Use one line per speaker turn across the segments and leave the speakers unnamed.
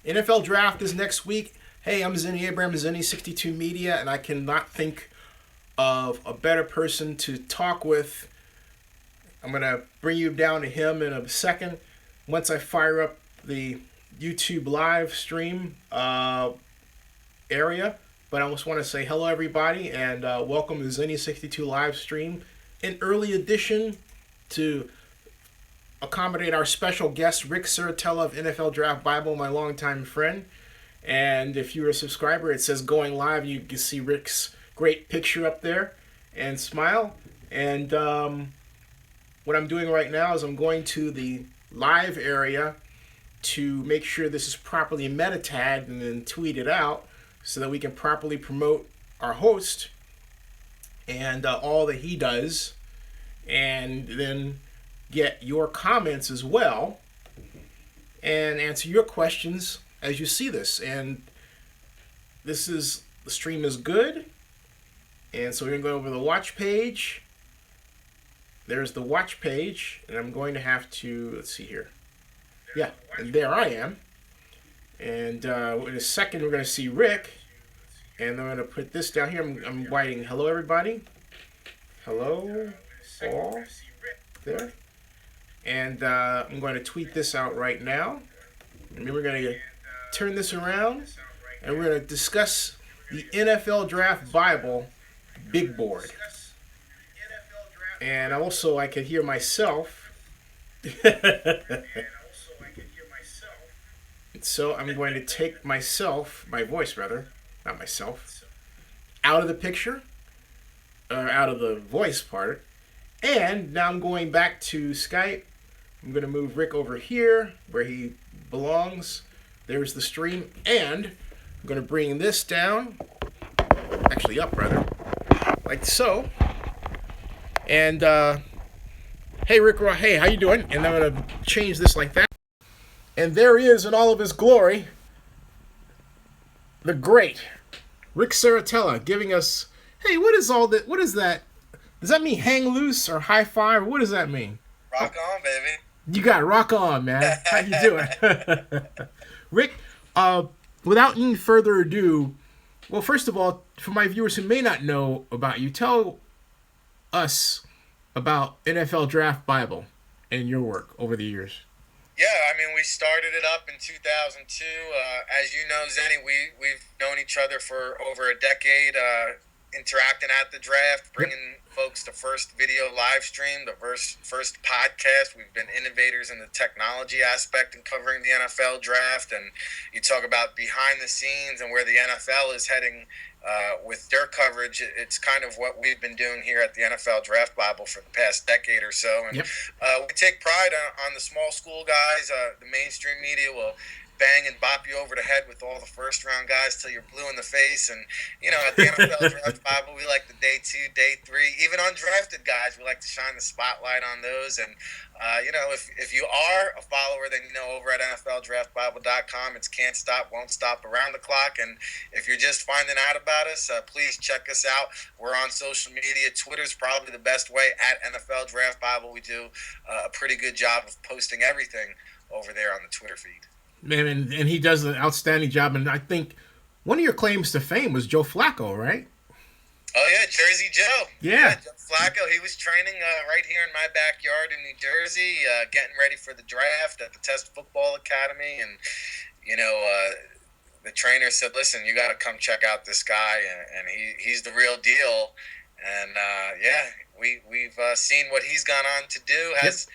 NFL Draft is next week. Hey, I'm Zenny Abraham, Zenny62 Media, and I cannot think of a better person to talk with. I'm going to bring you down to him in a second once I fire up the YouTube live stream area. But I just want to say hello, everybody, and welcome to Zenny62 live stream, an early edition to accommodate our special guest, Rick Serritella of NFL Draft Bible, my longtime friend. And if you're a subscriber, it says going live. You can see Rick's great picture up there and smile. And what I'm doing right now is I'm going to the live area to make sure this is properly meta tagged and then tweeted out so that we can properly promote our host and all that he does, and then get your comments as well and answer your questions as you see this. And the stream is good, and so we're going to go over the watch page. There's the watch page, and I'm going to have to, let's see here. Yeah, and there I am. And in a second, we're going to see Rick. And I'm going to put this down here. I'm writing, hello, everybody. Hello, all. There. And I'm going to tweet this out right now. And then we're going to turn this around. And we're going to discuss the NFL Draft Bible Big Board. And also, I can hear myself. So I'm going to take myself, my voice rather, not myself, out of the picture, or out of the voice part. And now I'm going back to Skype. I'm going to move Rick over here where he belongs. There's the stream. And I'm going to bring this down, actually up rather, like so. And hey Rick, hey, how you doing? And I'm going to change this like that. And there he is in all of his glory, the great Rick Serritella, giving us, hey, what is all that? What is that? Does that mean hang loose or high five? What does that mean?
Rock on, baby.
You got rock on, man. How you doing? Rick, without any further ado, well, first of all, for my viewers who may not know about you, tell us about NFL Draft Bible and your work over the years.
Yeah, I mean, we started it up in 2002. As you know, Zenny, we've known each other for over a decade, interacting at the draft, bringing folks the first video live stream, the first podcast. We've been innovators in the technology aspect and covering the NFL draft. And you talk about behind the scenes and where the NFL is heading with their coverage. It's kind of what we've been doing here at the NFL Draft Bible for the past decade or so. And we take pride on the small school guys. The mainstream media will bang and bop you over the head with all the first round guys till you're blue in the face. And, you know, at the NFL Draft Bible, we like the day 2, day 3, even undrafted guys, we like to shine the spotlight on those. And, you know, if you are a follower, then you know over at NFLDraftBible.com, it's can't stop, won't stop around the clock. And if you're just finding out about us, please check us out. We're on social media. Twitter's probably the best way at NFL Draft Bible. We do a pretty good job of posting everything over there on the Twitter feed.
Man, and he does an outstanding job. And I think one of your claims to fame was Joe Flacco, right?
Oh, yeah, Jersey Joe.
Yeah.
Joe Flacco, he was training right here in my backyard in New Jersey, getting ready for the draft at the Test Football Academy. And, you know, the trainer said, listen, you got to come check out this guy, and he's the real deal. And, yeah, we've seen what he's gone on to do, has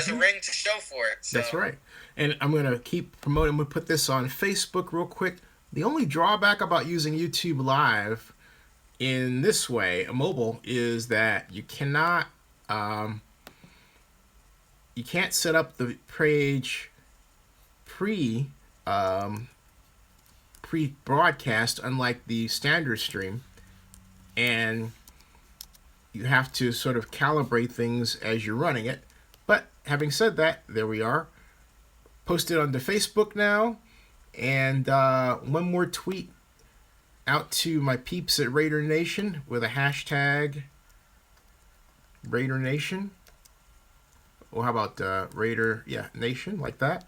a ring to show for it. So.
That's right. And I'm going to keep promoting. I'm going to put this on Facebook real quick. The only drawback about using YouTube Live in this way, mobile, is that you cannot, you can't set up the page pre-broadcast, unlike the standard stream. And you have to sort of calibrate things as you're running it. But having said that, there we are. Posted onto Facebook now. And one more tweet out to my peeps at Raider Nation with a hashtag Raider Nation. Or how about Raider Nation, like that.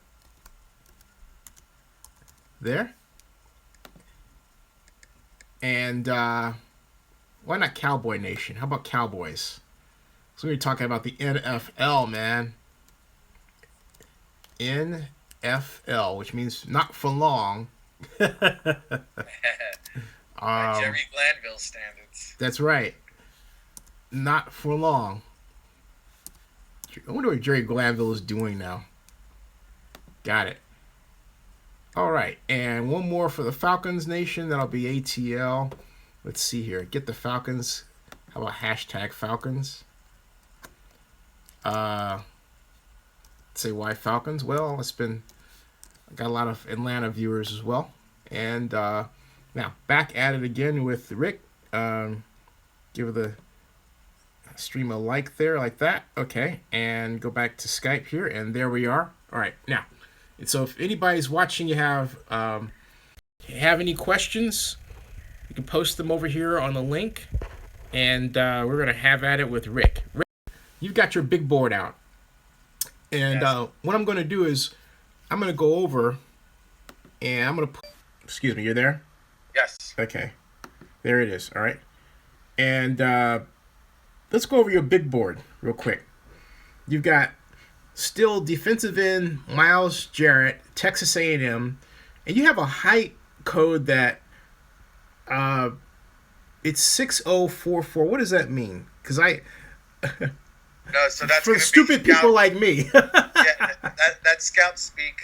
there. And why not Cowboy Nation? How about Cowboys? So we're talking about the NFL, man. NFL, which means not for long.
By Jerry Glanville standards.
That's right. Not for long. I wonder what Jerry Glanville is doing now. Got it. All right, and one more for the Falcons Nation. That'll be ATL. Let's see here. Get the Falcons. How about hashtag Falcons? Say why Falcons? Well, I got a lot of Atlanta viewers as well. And now back at it again with Rick. Give the stream a like there, like that. Okay, and go back to Skype here, and there we are. All right, now, so if anybody's watching, you have any questions, you can post them over here on the link, and we're gonna have at it with Rick. Rick, you've got your big board out. And yes. What I'm going to do is I'm going to go over and I'm going to... Excuse me, you're there?
Yes.
Okay. There it is. All right. And let's go over your big board real quick. You've got still defensive end Myles Jarrett, Texas A&M, and you have a height code that it's 6044. What does that mean? Because
No, so that's
for stupid people like me.
Yeah, that's scout speak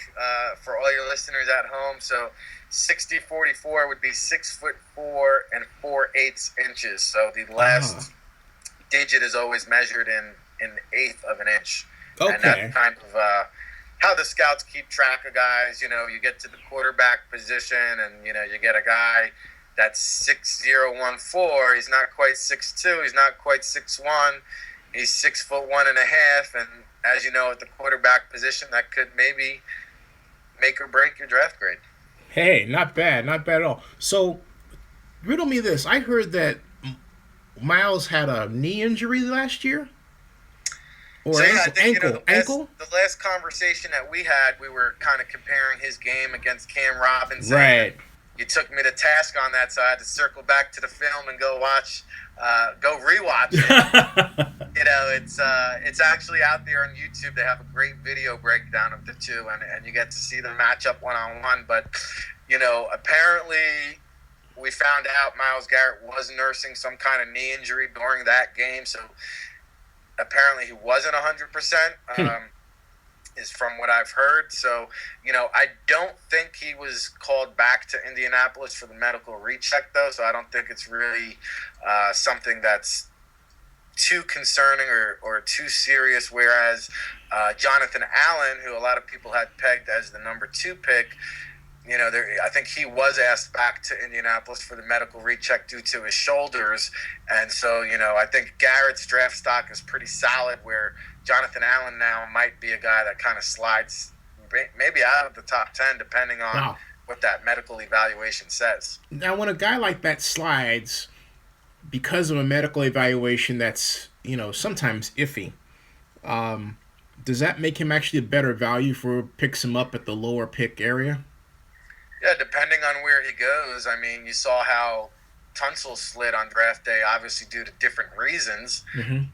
for all your listeners at home. So 60-44 would be 6'4" and 4/8 inches. So the last digit is always measured in an eighth of an inch.
Okay.
And that's kind of how the scouts keep track of guys. You know, you get to the quarterback position, and you get a guy that's 6'0", He's not quite 6'2". He's not quite 6'1". He's 6'1.5", and as you know, at the quarterback position, that could maybe make or break your draft grade.
Hey, not bad at all. So, riddle me this: I heard that Myles had a knee injury last year, or
so, yeah,
ankle.
The last conversation that we had, we were kind of comparing his game against Cam Robinson.
Right.
You took me to task on that, so I had to circle back to the film and go rewatch it. It's actually out there on YouTube. They have a great video breakdown of the two, and you get to see the matchup one-on-one. But, apparently we found out Myles Garrett was nursing some kind of knee injury during that game, so apparently he wasn't 100%. Is from what I've heard. So, I don't think he was called back to Indianapolis for the medical recheck, though. So I don't think it's really something that's too concerning or too serious. Whereas Jonathan Allen, who a lot of people had pegged as the number 2 pick, I think he was asked back to Indianapolis for the medical recheck due to his shoulders. And so, I think Garrett's draft stock is pretty solid, where Jonathan Allen now might be a guy that kind of slides maybe out of the top 10, depending on what that medical evaluation says.
Now, when a guy like that slides because of a medical evaluation that's, sometimes iffy, does that make him actually a better value for picks him up at the lower pick area?
Yeah, depending on where he goes. I mean, you saw how Tunsil slid on draft day, obviously due to different reasons,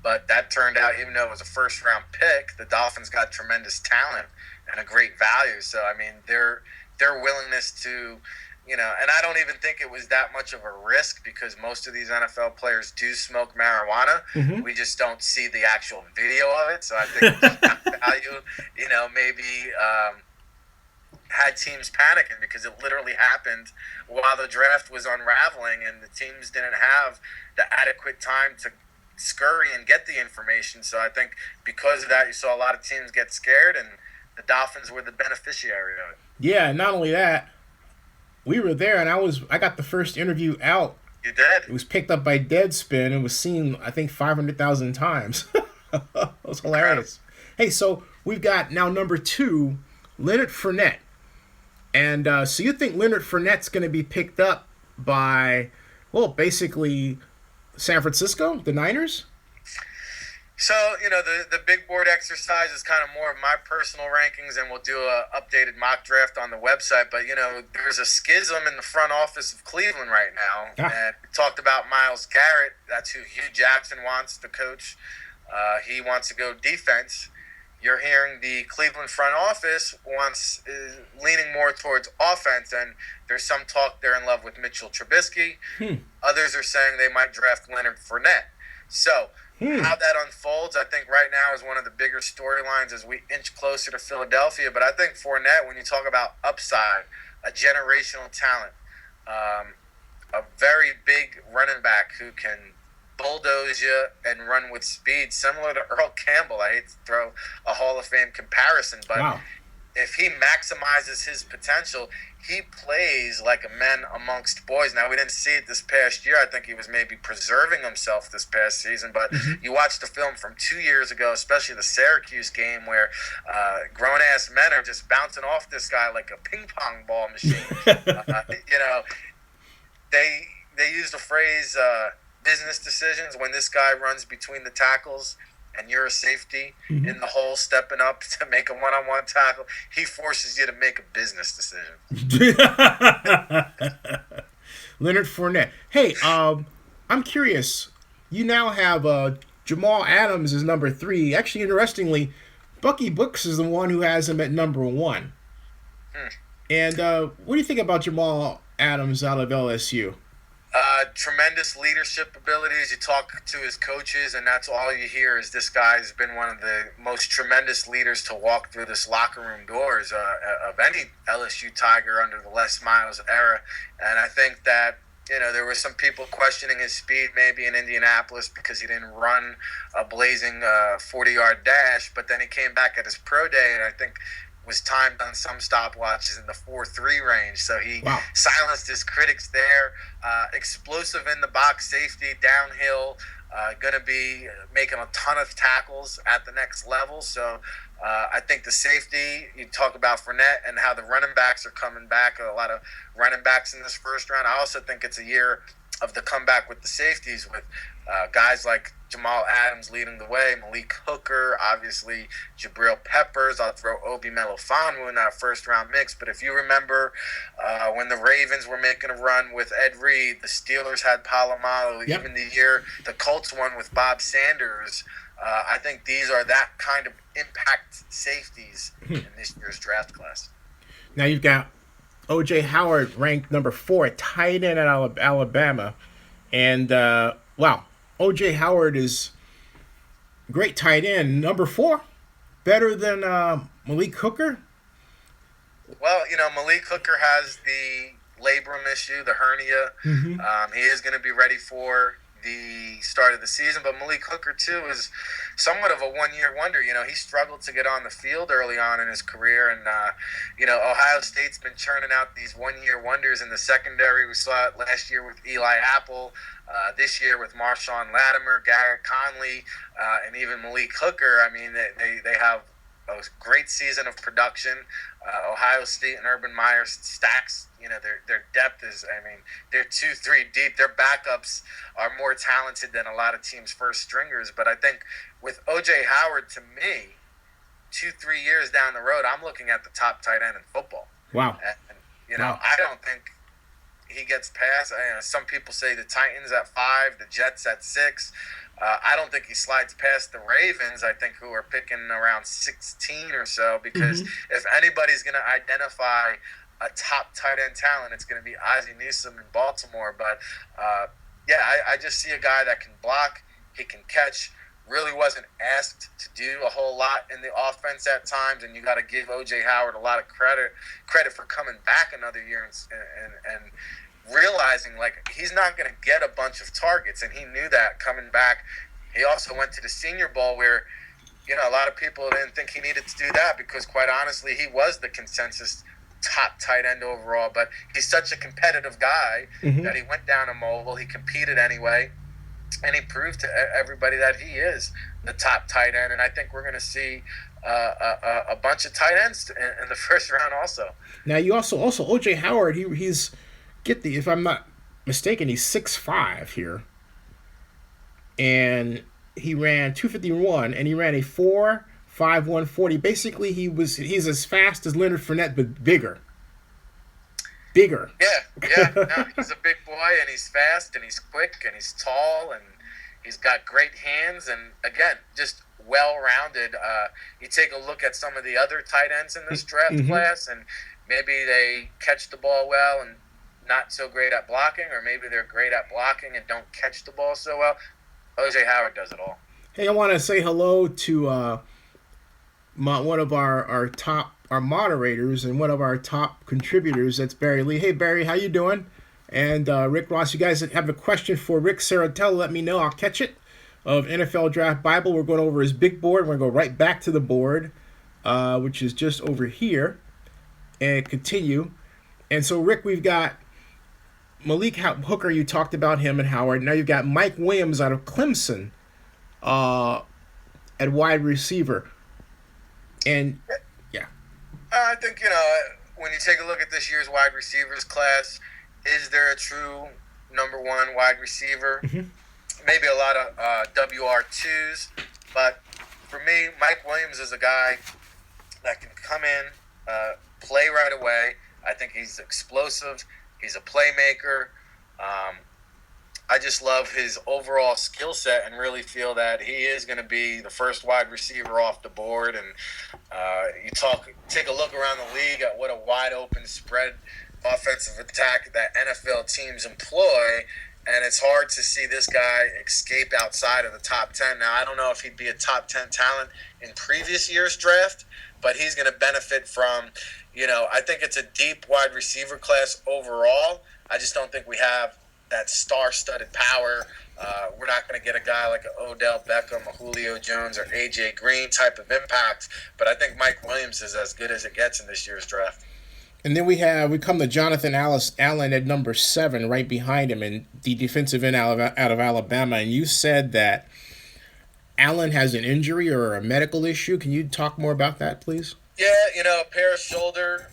but that turned out, even though it was a first-round pick, the Dolphins got tremendous talent and a great value. So, I mean, their willingness to, and I don't even think it was that much of a risk, because most of these NFL players do smoke marijuana. We just don't see the actual video of it. So I think value, maybe had teams panicking, because it literally happened while the draft was unraveling and the teams didn't have the adequate time to scurry and get the information. So I think because of that, you saw a lot of teams get scared, and the Dolphins were the beneficiary of it.
Yeah, not only that, we were there, and I got the first interview out.
You did?
It was picked up by Deadspin and was seen, I think, 500,000 times. It was hilarious. Hey, so we've got now number 2, Leonard Fournette. And so you think Leonard Fournette's going to be picked up by, basically San Francisco, the Niners?
So, the big board exercise is kind of more of my personal rankings, and we'll do a updated mock draft on the website. But, there's a schism in the front office of Cleveland right now.
Ah.
And we talked about Myles Garrett. That's who Hugh Jackson wants to coach. He wants to go defense. You're hearing the Cleveland front office is leaning more towards offense, and there's some talk they're in love with Mitchell Trubisky. Others are saying they might draft Leonard Fournette. So, how that unfolds, I think right now is one of the bigger storylines as we inch closer to Philadelphia. But I think Fournette, when you talk about upside, a generational talent, a very big running back who can bulldoze you and run with speed, similar to Earl Campbell. I hate to throw a Hall of Fame comparison, but if he maximizes his potential, he plays like a man amongst boys. Now, we didn't see it this past year. I think he was maybe preserving himself this past season, but you watch the film from 2 years ago, especially the Syracuse game, where grown-ass men are just bouncing off this guy like a ping-pong ball machine. They use the phrase business decisions when this guy runs between the tackles and you're a safety in the hole stepping up to make a one-on-one tackle. He forces you to make a business decision.
Leonard Fournette. Hey, I'm curious. You now have Jamal Adams as number 3. Actually, interestingly, Bucky Brooks is the one who has him at number 1. And what do you think about Jamal Adams out of LSU?
Tremendous leadership abilities. You talk to his coaches, and that's all you hear is this guy's been one of the most tremendous leaders to walk through this locker room doors of any LSU Tiger under the Les Miles era. And I think that, there were some people questioning his speed maybe in Indianapolis because he didn't run a blazing 40-yard dash, but then he came back at his pro day, and I think was timed on some stopwatches in the 4.3 range. So he silenced his critics there. Explosive in the box safety, downhill, going to be making a ton of tackles at the next level. So I think the safety, you talk about Fournette and how the running backs are coming back, a lot of running backs in this first round. I also think it's a year of the comeback with the safeties, with guys like Jamal Adams leading the way, Malik Hooker, obviously Jabril Peppers. I'll throw Obi Melifonwu in that first-round mix. But if you remember when the Ravens were making a run with Ed Reed, the Steelers had Palomalu, even the year the Colts won with Bob Sanders, I think these are that kind of impact safeties in this year's draft class.
Now you've got O.J. Howard ranked number 4 at tight end at Alabama. And, O.J. Howard is great tight end. Number 4, better than Malik Hooker?
Well, Malik Hooker has the labrum issue, the hernia. He is going to be ready for the start of the season, but Malik Hooker too is somewhat of a one-year wonder. He struggled to get on the field early on in his career, and Ohio State's been churning out these one-year wonders in the secondary. We saw it last year with Eli Apple, this year with Marshawn Latimer, Garrett Conley, and even Malik Hooker. I mean, they have a great season of production. Ohio State and Urban Meyer stacks, their depth is, they're 2-3 deep. Their backups are more talented than a lot of teams' first stringers. But I think with O.J. Howard, to me, 2-3 years down the road, I'm looking at the top tight end in football.
Wow.
And, I don't think he gets past. Some people say the Titans at 5, the Jets at 6. I don't think he slides past the Ravens, I think, who are picking around 16 or so, because if anybody's going to identify a top tight end talent, it's going to be Ozzie Newsome in Baltimore. But, I just see a guy that can block, he can catch, really wasn't asked to do a whole lot in the offense at times, and you got to give O.J. Howard a lot of credit for coming back another year and realizing he's not going to get a bunch of targets, and he knew that coming back. He also went to the Senior Bowl where a lot of people didn't think he needed to do that because, quite honestly, he was the consensus top tight end overall. But he's such a competitive guy that he went down to Mobile. He competed anyway, and he proved to everybody that he is the top tight end. And I think we're going to see a bunch of tight ends in the first round also.
Now, you also O.J. Howard, he's if I'm not mistaken, he's 6'5" here. And he ran 251, and he ran a 4.5140. Basically, he's as fast as Leonard Fournette, but bigger. Bigger.
Yeah, yeah. No, he's a big boy, and he's fast, and he's quick, and he's tall, and he's got great hands, and again, just well-rounded. You take a look at some of the other tight ends in this draft
Mm-hmm.
class, and maybe they catch the ball well and not so great at blocking, or maybe they're great at blocking and don't catch the ball so well. OJ Howard does it all.
Hey, I want to say hello to one of our top our moderators and one of our top contributors. That's Barry Lee. Hey Barry, how you doing? And Rick Ross, you guys have a question for Rick Serritella, let me know. I'll catch it. Of NFL Draft Bible, we're going over his big board. We're going to go right back to the board, which is just over here, and continue. And so, Rick, we've got Malik Hooker. You talked about him and Howard. Now you've got Mike Williams out of Clemson at wide receiver. And yeah.
I think, when you take a look at this year's wide receivers class, is there a true number one wide receiver?
Mm-hmm.
Maybe a lot of WR2s, but for me, Mike Williams is a guy that can come in, play right away. I think he's explosive. He's a playmaker. I just love his overall skill set and really feel that he is going to be the first wide receiver off the board. And take a look around the league at what a wide open spread offensive attack that NFL teams employ. And it's hard to see this guy escape outside of the top 10. Now, I don't know if he'd be a top 10 talent in previous year's draft, but he's going to benefit from, I think it's a deep wide receiver class overall. I just don't think we have that star-studded power. We're not going to get a guy like an Odell Beckham, a Julio Jones, or A.J. Green type of impact. But I think Mike Williams is as good as it gets in this year's draft.
And then we come to Jonathan Allen at number 7, right behind him, and the defensive end out of Alabama. And you said that Allen has an injury or a medical issue. Can you talk more about that, please?
Yeah, a pair of shoulder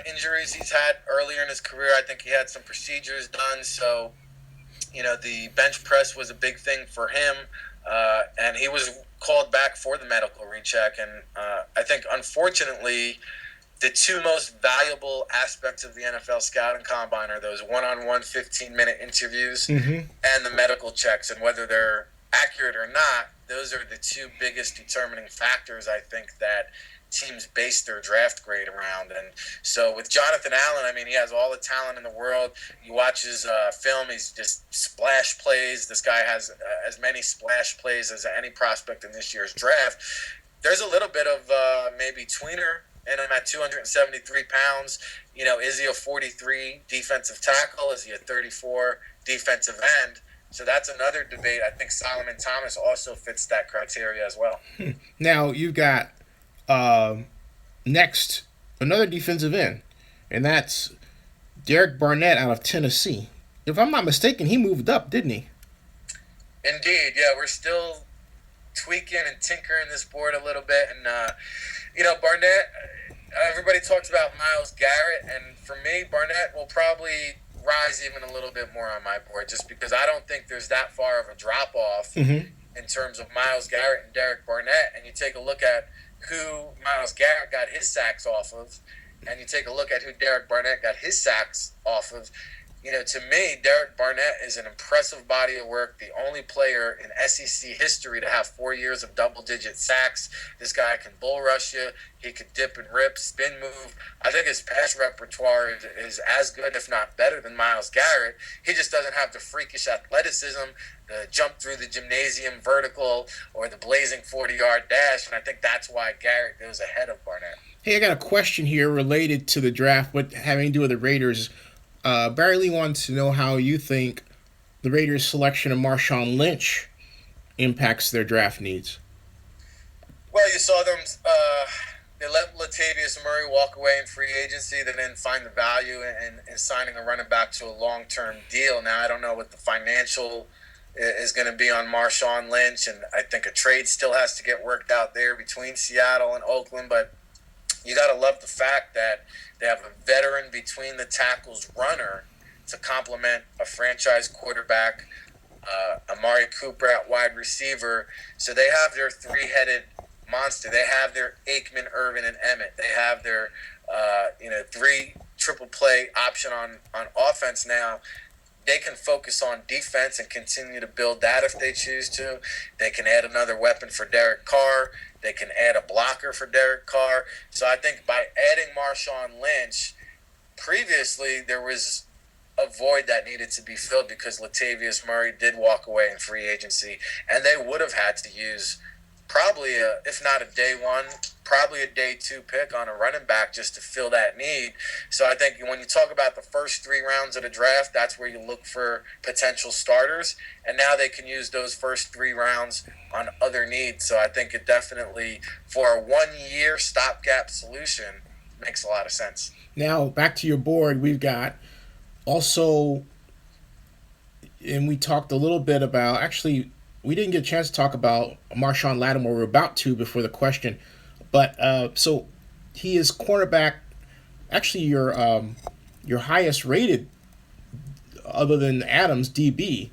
injuries he's had earlier in his career. I think he had some procedures done, so the bench press was a big thing for him, and he was called back for the medical recheck. And I think, unfortunately, the two most valuable aspects of the NFL scouting combine are those one-on-one 15-minute interviews and the medical checks. And whether they're accurate or not, those are the two biggest determining factors, I think, that teams base their draft grade around. And so with Jonathan Allen, I mean, he has all the talent in the world. You watch his film, he's just splash plays. This guy has as many splash plays as any prospect in this year's draft. There's a little bit of maybe tweener in him at 273 pounds. Is he a 43 defensive tackle? Is he a 34 defensive end? So that's another debate. I think Solomon Thomas also fits that criteria as well.
Now, you've got next another defensive end, and that's Derek Barnett out of Tennessee. If I'm not mistaken, he moved up, didn't he?
Indeed, yeah. We're still tweaking and tinkering this board a little bit. And, Barnett, everybody talks about Myles Garrett. And for me, Barnett will probably rise even a little bit more on my board just because I don't think there's that far of a drop-off in terms of Myles Garrett and Derek Barnett. And you take a look at who Myles Garrett got his sacks off of, and you take a look at who Derek Barnett got his sacks off of. To me, Derek Barnett is an impressive body of work, the only player in SEC history to have 4 years of double-digit sacks. This guy can bull rush you. He can dip and rip, spin move. I think his pass repertoire is as good, if not better, than Myles Garrett. He just doesn't have the freakish athleticism, the jump through the gymnasium vertical, or the blazing 40-yard dash, and I think that's why Garrett goes ahead of Barnett.
Hey, I got a question here related to the draft, but having to do with the Raiders. Barry Lee wants to know how you think the Raiders' selection of Marshawn Lynch impacts their draft needs.
Well, you saw them. They let Latavius Murray walk away in free agency. They didn't find the value in signing a running back to a long-term deal. Now, I don't know what the financial is going to be on Marshawn Lynch, and I think a trade still has to get worked out there between Seattle and Oakland, but you got to love the fact that they have a veteran between the tackles runner to complement a franchise quarterback Amari Cooper at wide receiver. So they have their three-headed monster. They have their Aikman, Irvin, and Emmett. They have their three triple play option on offense now. They can focus on defense and continue to build that if they choose to. They can add another weapon for Derek Carr. They can add a blocker for Derek Carr. So I think by adding Marshawn Lynch, previously there was a void that needed to be filled because Latavius Murray did walk away in free agency, and they would have had to use probably if not a day one, probably a day two pick on a running back just to fill that need. So I think when you talk about the first 3 rounds of the draft, that's where you look for potential starters, and now they can use those first 3 rounds on other needs. So I think it definitely, for a 1-year stopgap solution, makes a lot of sense.
Now back to your board, we've got also, and we talked a little bit about, actually we didn't get a chance to talk about Marshawn Lattimore. We're about to before the question, but so he is cornerback. Actually, your highest rated, other than Adams, DB,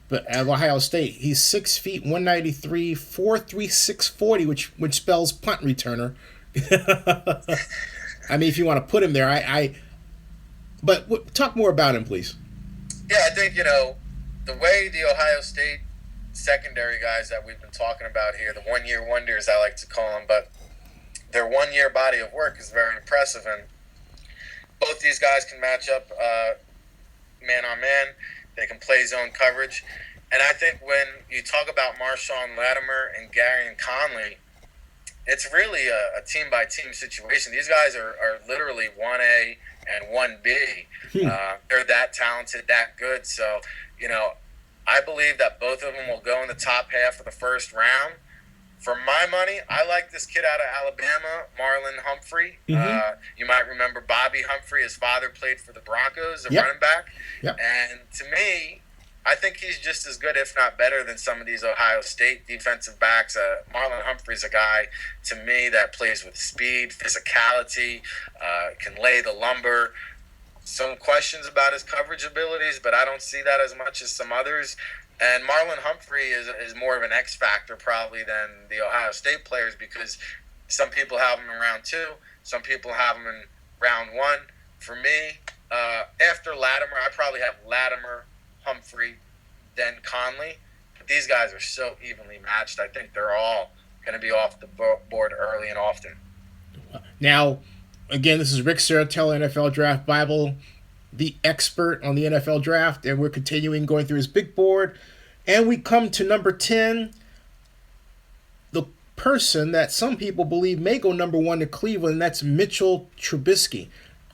but at Ohio State, he's 6 feet 193, 4.36 640, which spells punt returner. I mean, if you want to put him there, but talk more about him, please.
Yeah, I think the way the Ohio State secondary guys that we've been talking about here, the 1-year wonders I like to call them, but their 1-year body of work is very impressive, and both these guys can match up man on man. They can play zone coverage, and I think when you talk about Marshawn Lattimore and Gary and Conley, it's really a team by team situation. These guys are literally 1A and 1B. They're that talented, that good. So, I believe that both of them will go in the top half of the first round. For my money, I like this kid out of Alabama, Marlon Humphrey.
Mm-hmm.
You might remember Bobby Humphrey. His father played for the Broncos, a
Yep.
running back.
Yep.
And to me, I think he's just as good, if not better, than some of these Ohio State defensive backs. Marlon Humphrey's a guy, to me, that plays with speed, physicality, can lay the lumber. Some questions about his coverage abilities, but I don't see that as much as some others. And Marlon Humphrey is more of an X factor probably than the Ohio State players, because some people have him in round 2, some people have him in round 1. For me, after Lattimore, I probably have Lattimore, Humphrey, then Conley. But these guys are so evenly matched. I think they're all going to be off the board early and often.
Now, again, this is Rick Serritella, NFL Draft Bible, the expert on the NFL Draft, and we're continuing going through his big board. And we come to number 10, the person that some people believe may go number 1 to Cleveland, and that's Mitchell Trubisky.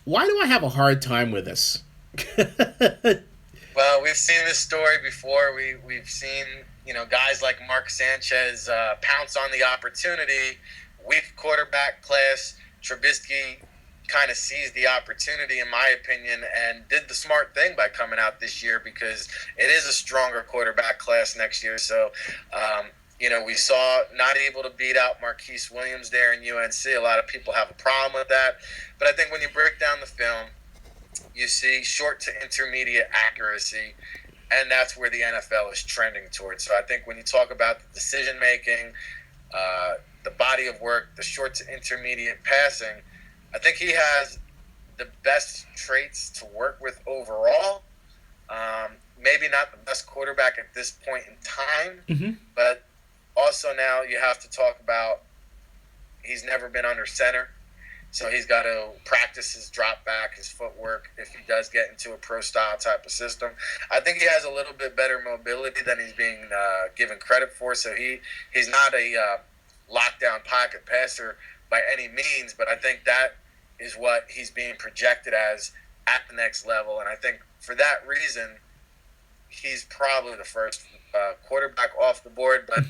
Why do I have a hard time with this?
Well, we've seen this story before. We've seen, guys like Mark Sanchez pounce on the opportunity. Weak quarterback class. Trubisky kind of seized the opportunity, in my opinion, and did the smart thing by coming out this year, because it is a stronger quarterback class next year. So, we saw not able to beat out Marquise Williams there in UNC. A lot of people have a problem with that. But I think when you break down the film, you see short to intermediate accuracy, and that's where the NFL is trending towards. So I think when you talk about the decision-making, the body of work, the short to intermediate passing, I think he has the best traits to work with overall. Maybe not the best quarterback at this point in time, but also now you have to talk about he's never been under center. So he's got to practice his drop back, his footwork, if he does get into a pro-style type of system. I think he has a little bit better mobility than he's being given credit for. So he's not a lockdown pocket passer by any means, but I think that is what he's being projected as at the next level. And I think for that reason, he's probably the first quarterback off the board, but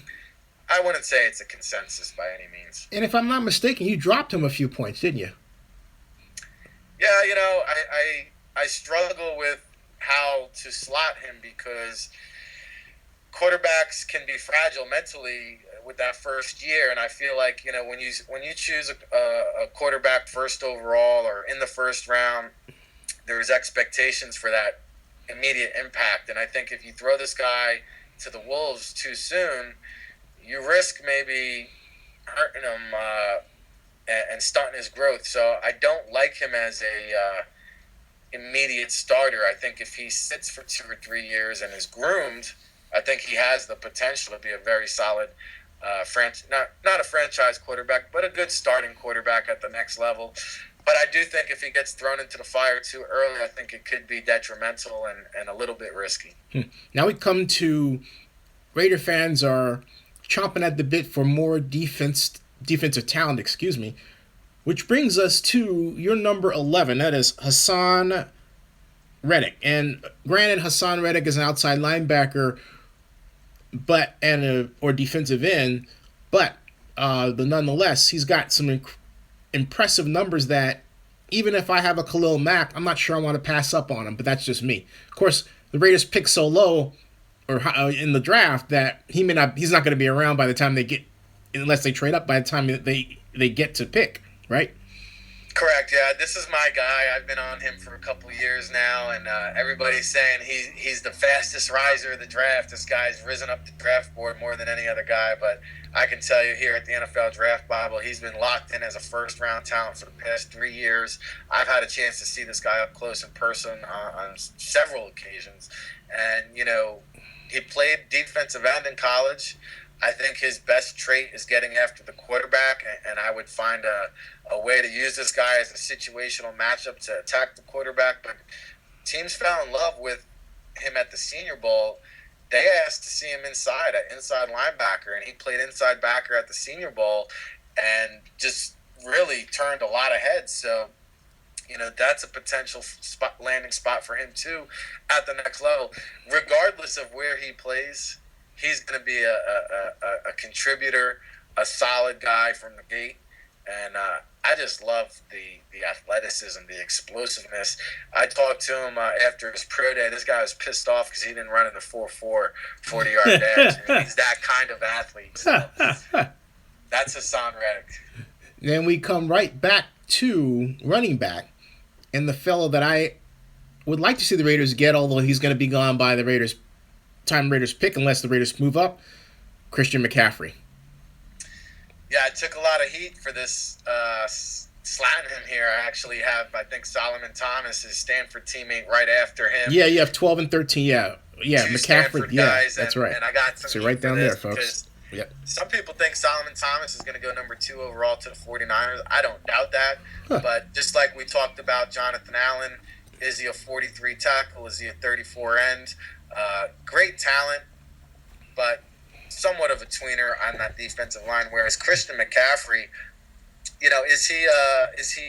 I wouldn't say it's a consensus by any means.
And if I'm not mistaken, you dropped him a few points, didn't you?
Yeah, I struggle with how to slot him, because quarterbacks can be fragile mentally with that first year, and I feel like when you choose a quarterback first overall or in the first round, there's expectations for that immediate impact. And I think if you throw this guy to the Wolves too soon, you risk maybe hurting him and stunting his growth. So I don't like him as a immediate starter. I think if he sits for 2 or 3 years and is groomed, I think he has the potential to be a very solid not a franchise quarterback, but a good starting quarterback at the next level. But I do think if he gets thrown into the fire too early, I think it could be detrimental and a little bit risky.
Now we come to Raider fans are chomping at the bit for more defensive talent, which brings us to your number 11. That is Hassan Reddick. And granted, Hassan Reddick is an outside linebacker, or defensive end, but nonetheless, he's got some impressive numbers that even if I have a Khalil Mack, I'm not sure I want to pass up on him. But that's just me. Of course, the Raiders pick so low or in the draft that he's not going to be around by the time they get, unless they trade up by the time they get to pick, right?
Correct. Yeah, this is my guy. I've been on him for a couple of years now, and everybody's saying he's the fastest riser of the draft. This guy's risen up the draft board more than any other guy. But I can tell you here at the NFL Draft Bible, he's been locked in as a first-round talent for the past 3 years. I've had a chance to see this guy up close in person on several occasions, and he played defensive end in college. I think his best trait is getting after the quarterback, and I would find a way to use this guy as a situational matchup to attack the quarterback. But teams fell in love with him at the Senior Bowl. They asked to see him inside linebacker, and he played inside backer at the Senior Bowl and just really turned a lot of heads. So, that's a potential landing spot for him too at the next level. Regardless of where he plays, he's going to be a contributor, a solid guy from the gate. And I just love the athleticism, the explosiveness. I talked to him after his pro day. This guy was pissed off because he didn't run in the 4.4 40-yard dash. He's that kind of athlete. So that's Hassan Reddick.
Then we come right back to running back. And the fellow that I would like to see the Raiders get, although he's going to be gone by the Raiders pick unless the Raiders move up, Christian McCaffrey.
Yeah, I took a lot of heat for this slatting him here. I actually have, I think, Solomon Thomas, his Stanford teammate, right after him.
Yeah, you have 12 and 13, yeah. Yeah,
Two
McCaffrey,
Stanford guys,
that's right.
And I got some
so right down there, folks.
Yep. Some people think Solomon Thomas is going to go number 2 overall to the 49ers. I don't doubt that. But just like we talked about Jonathan Allen, is he a 43 tackle? Is he a 34 end? Great talent, but somewhat of a tweener on that defensive line. Whereas Christian McCaffrey, is he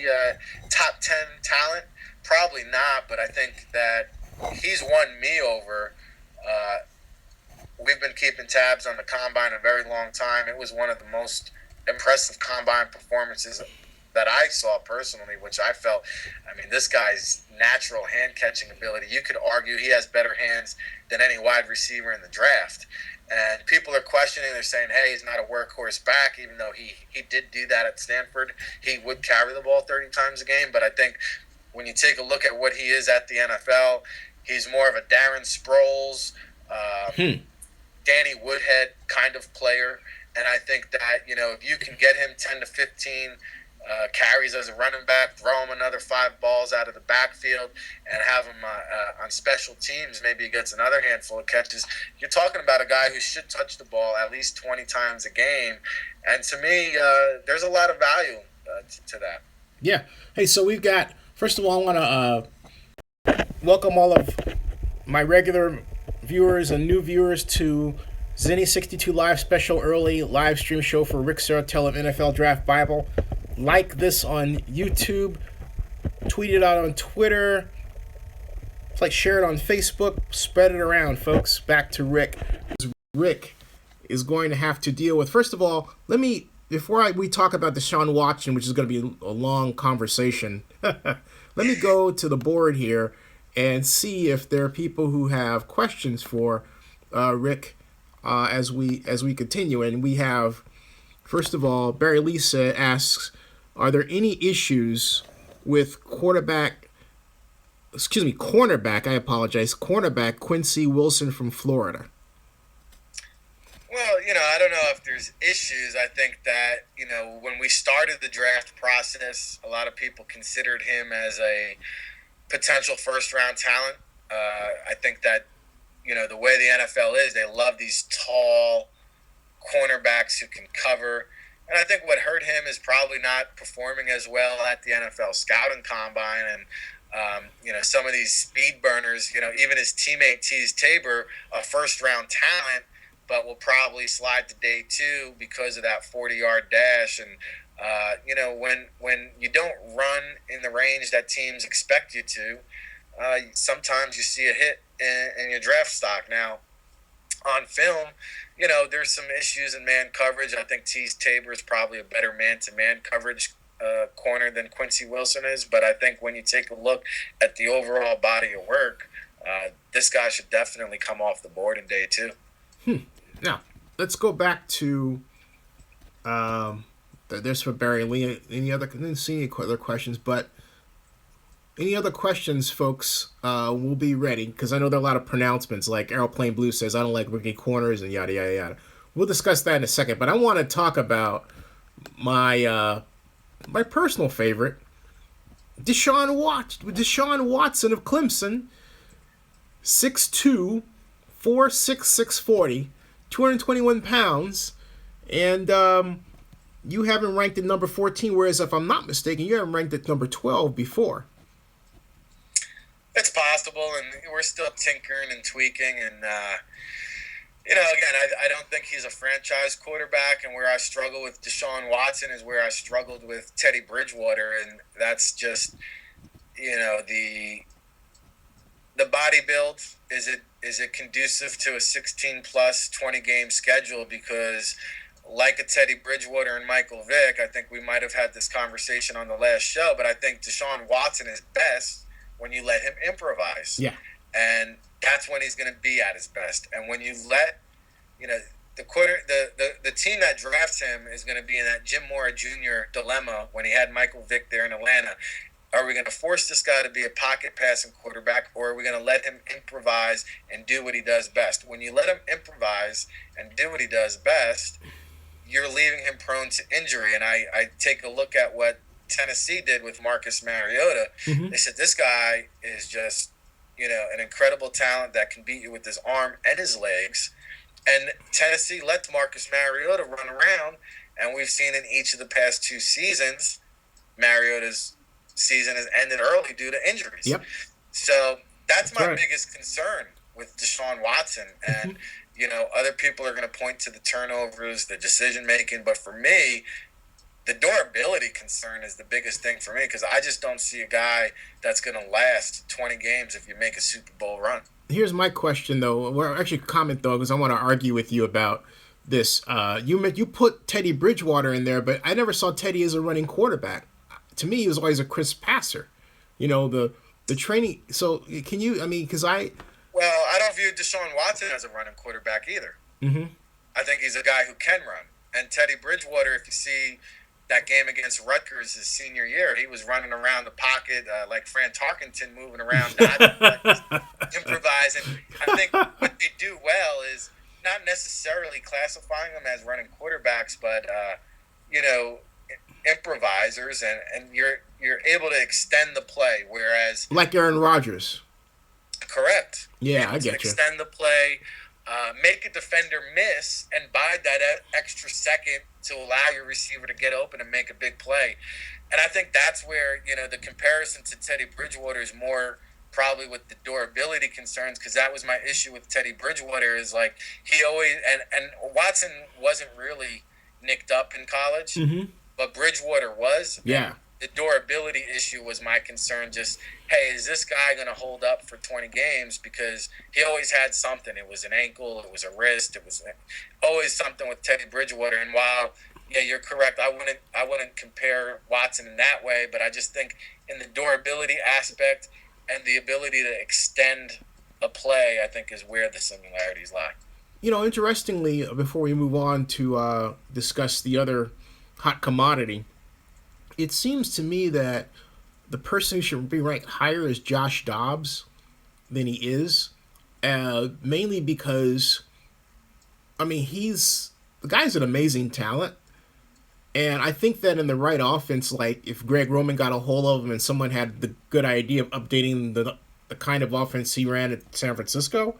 a top 10 talent? Probably not, but I think that he's won me over. We've been keeping tabs on the combine a very long time. It was one of the most impressive combine performances that I saw personally, which I felt, this guy's natural hand-catching ability, you could argue he has better hands than any wide receiver in the draft. And people are questioning, they're saying, hey, he's not a workhorse back, even though he did do that at Stanford. He would carry the ball 30 times a game, but I think when you take a look at what he is at the NFL, he's more of a Darren Sproles, Danny Woodhead kind of player. And I think that, if you can get him 10 to 15 carries as a running back, throw him another 5 balls out of the backfield, and have him on special teams, maybe he gets another handful of catches. You're talking about a guy who should touch the ball at least 20 times a game. And to me, there's a lot of value to that.
Yeah. Hey, so we've got, first of all, I want to welcome all of my regular viewers and new viewers to Zenny 62 Live special early live stream show for Rick Serritella of NFL Draft Bible. Like this on YouTube, tweet it out on Twitter, share it on Facebook, spread it around, folks. Back to Rick. Rick is going to have to deal with, first of all, before we talk about Deshaun Watson, which is going to be a long conversation, let me go to the board here and see if there are people who have questions for Rick as we continue. And we have, first of all, Barry Lisa asks, are there any issues with quarterback cornerback. I apologize. Cornerback Quincy Wilson from Florida.
Well, I don't know if there's issues. I think that, when we started the draft process, a lot of people considered him as a potential first round talent. I think that, the way the NFL is, they love these tall cornerbacks who can cover. And I think what hurt him is probably not performing as well at the NFL scouting combine. And, some of these speed burners, even his teammate Tease Tabor, a first round talent, but will probably slide to day two because of that 40-yard dash. And, when you don't run in the range that teams expect you to, sometimes you see a hit in your draft stock. Now, on film, there's some issues in man coverage. I think Tease Tabor is probably a better man-to-man coverage corner than Quincy Wilson is. But I think when you take a look at the overall body of work, this guy should definitely come off the board in day two.
Now, let's go back to there's for Barry Lee. Any other? I didn't see any other questions, but any other questions, folks? We'll be ready because I know there are a lot of pronouncements. Like Aeroplane Blue says, I don't like rookie corners and yada yada yada. We'll discuss that in a second, but I want to talk about my my personal favorite, Deshaun Watson of Clemson, 6'2", 4'6", 640, 221 pounds, and you have him ranked at number 14, whereas if I'm not mistaken, you have him ranked at number 12 before.
It's possible, and we're still tinkering and tweaking, and again, I don't think he's a franchise quarterback, and where I struggle with Deshaun Watson is where I struggled with Teddy Bridgewater, and that's just, the body build. Is it conducive to a 16-plus 20-game schedule? Because like a Teddy Bridgewater and Michael Vick, I think we might have had this conversation on the last show, but I think Deshaun Watson is best when you let him improvise.
Yeah.
And that's when he's going to be at his best. And when you let, the team that drafts him is going to be in that Jim Mora Jr. dilemma when he had Michael Vick there in Atlanta. Are we going to force this guy to be a pocket passing quarterback, or are we going to let him improvise and do what he does best? When you let him improvise and do what he does best, you're leaving him prone to injury. And I take a look at what Tennessee did with Marcus Mariota. Mm-hmm. They said, this guy is just, an incredible talent that can beat you with his arm and his legs. And Tennessee let Marcus Mariota run around, and we've seen in each of the past two seasons, Mariota's season has ended early due to injuries.
Yep.
So that's my biggest concern with Deshaun Watson. And, other people are going to point to the turnovers, the decision-making. But for me, the durability concern is the biggest thing for me, because I just don't see a guy that's going to last 20 games if you make a Super Bowl run.
Here's my question, though. Well, actually, comment, though, because I want to argue with you about this. You put Teddy Bridgewater in there, but I never saw Teddy as a running quarterback. To me, he was always a crisp passer. The training. So can you? I mean, because
Well, I don't view Deshaun Watson as a running quarterback either.
Mm-hmm.
I think he's a guy who can run. And Teddy Bridgewater, if you see that game against Rutgers his senior year, he was running around the pocket like Fran Tarkenton, moving around, improvising. I think what they do well is not necessarily classifying them as running quarterbacks, but improvisers, and you're able to extend the play, whereas
like Aaron Rodgers.
Correct.
Yeah, I get you.
Extend the play, make a defender miss, and bide that extra second to allow your receiver to get open and make a big play. And I think that's where, the comparison to Teddy Bridgewater is more probably with the durability concerns, because that was my issue with Teddy Bridgewater is like he always – and Watson wasn't really nicked up in college,
mm-hmm.
but Bridgewater was.
Yeah.
The durability issue was my concern. Just, hey, is this guy going to hold up for 20 games? Because he always had something. It was an ankle. It was a wrist. It was always something with Teddy Bridgewater. And while, yeah, you're correct, I wouldn't compare Watson in that way. But I just think in the durability aspect and the ability to extend a play, I think is where the similarities lie.
Interestingly, before we move on to discuss the other hot commodity, it seems to me that the person who should be ranked higher is Josh Dobbs than he is, mainly because I mean the guy's an amazing talent, and I think that in the right offense, like if Greg Roman got a hold of him and someone had the good idea of updating the kind of offense he ran at San Francisco,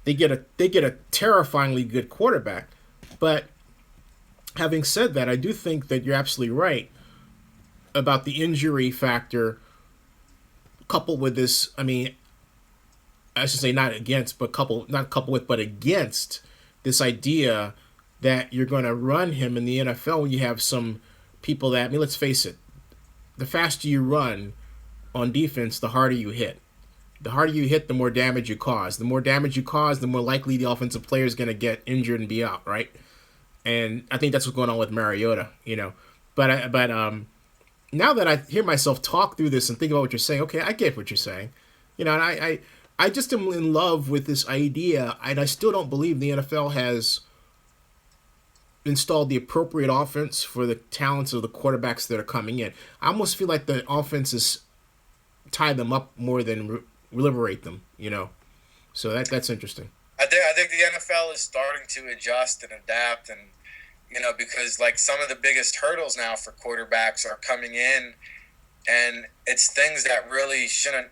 they get a terrifyingly good quarterback. But having said that, I do think that you're absolutely right about the injury factor coupled with this. I mean, I should say not against, but not coupled with, but against this idea that you're going to run him in the NFL when you have some people that, I mean, let's face it, the faster you run on defense, the harder you hit. The harder you hit, the more damage you cause. The more damage you cause, the more likely the offensive player is going to get injured and be out, right? And I think that's what's going on with Mariota, you know. But now that I hear myself talk through this and think about what you're saying, okay, I get what you're saying. You know, and I just am in love with this idea, and I still don't believe the NFL has installed the appropriate offense for the talents of the quarterbacks that are coming in. I almost feel like the offenses tie them up more than liberate them, you know. So that's interesting.
I think the NFL is starting to adjust and adapt, and you know, because like some of the biggest hurdles now for quarterbacks are coming in, and it's things that really shouldn't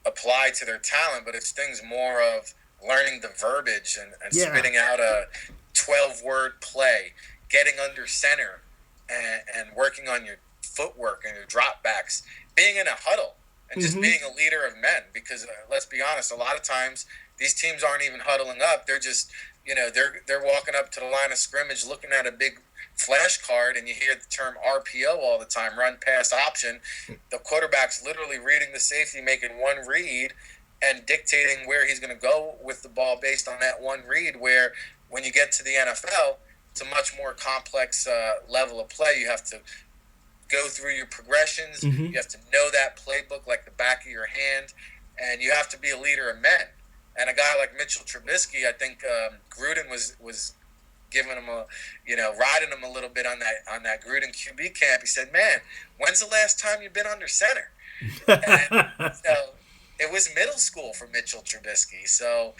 apply to their talent, but it's things more of learning the verbiage and spitting out a 12-word play, getting under center, and working on your footwork and your dropbacks, being in a huddle, and just being a leader of men. Because let's be honest, a lot of times these teams aren't even huddling up. They're just, you know, they're walking up to the line of scrimmage looking at a big flash card, and you hear the term RPO all the time, run pass option. The quarterback's literally reading the safety, making one read, and dictating where he's going to go with the ball based on that one read, where when you get to the NFL, it's a much more complex level of play. You have to go through your progressions. You have to know that playbook like the back of your hand, and you have to be a leader of men. And a guy like Mitchell Trubisky, I think Gruden was giving him riding him a little bit on that Gruden QB camp. He said, "Man, when's the last time you've been under center?" And so it was middle school for Mitchell Trubisky. So,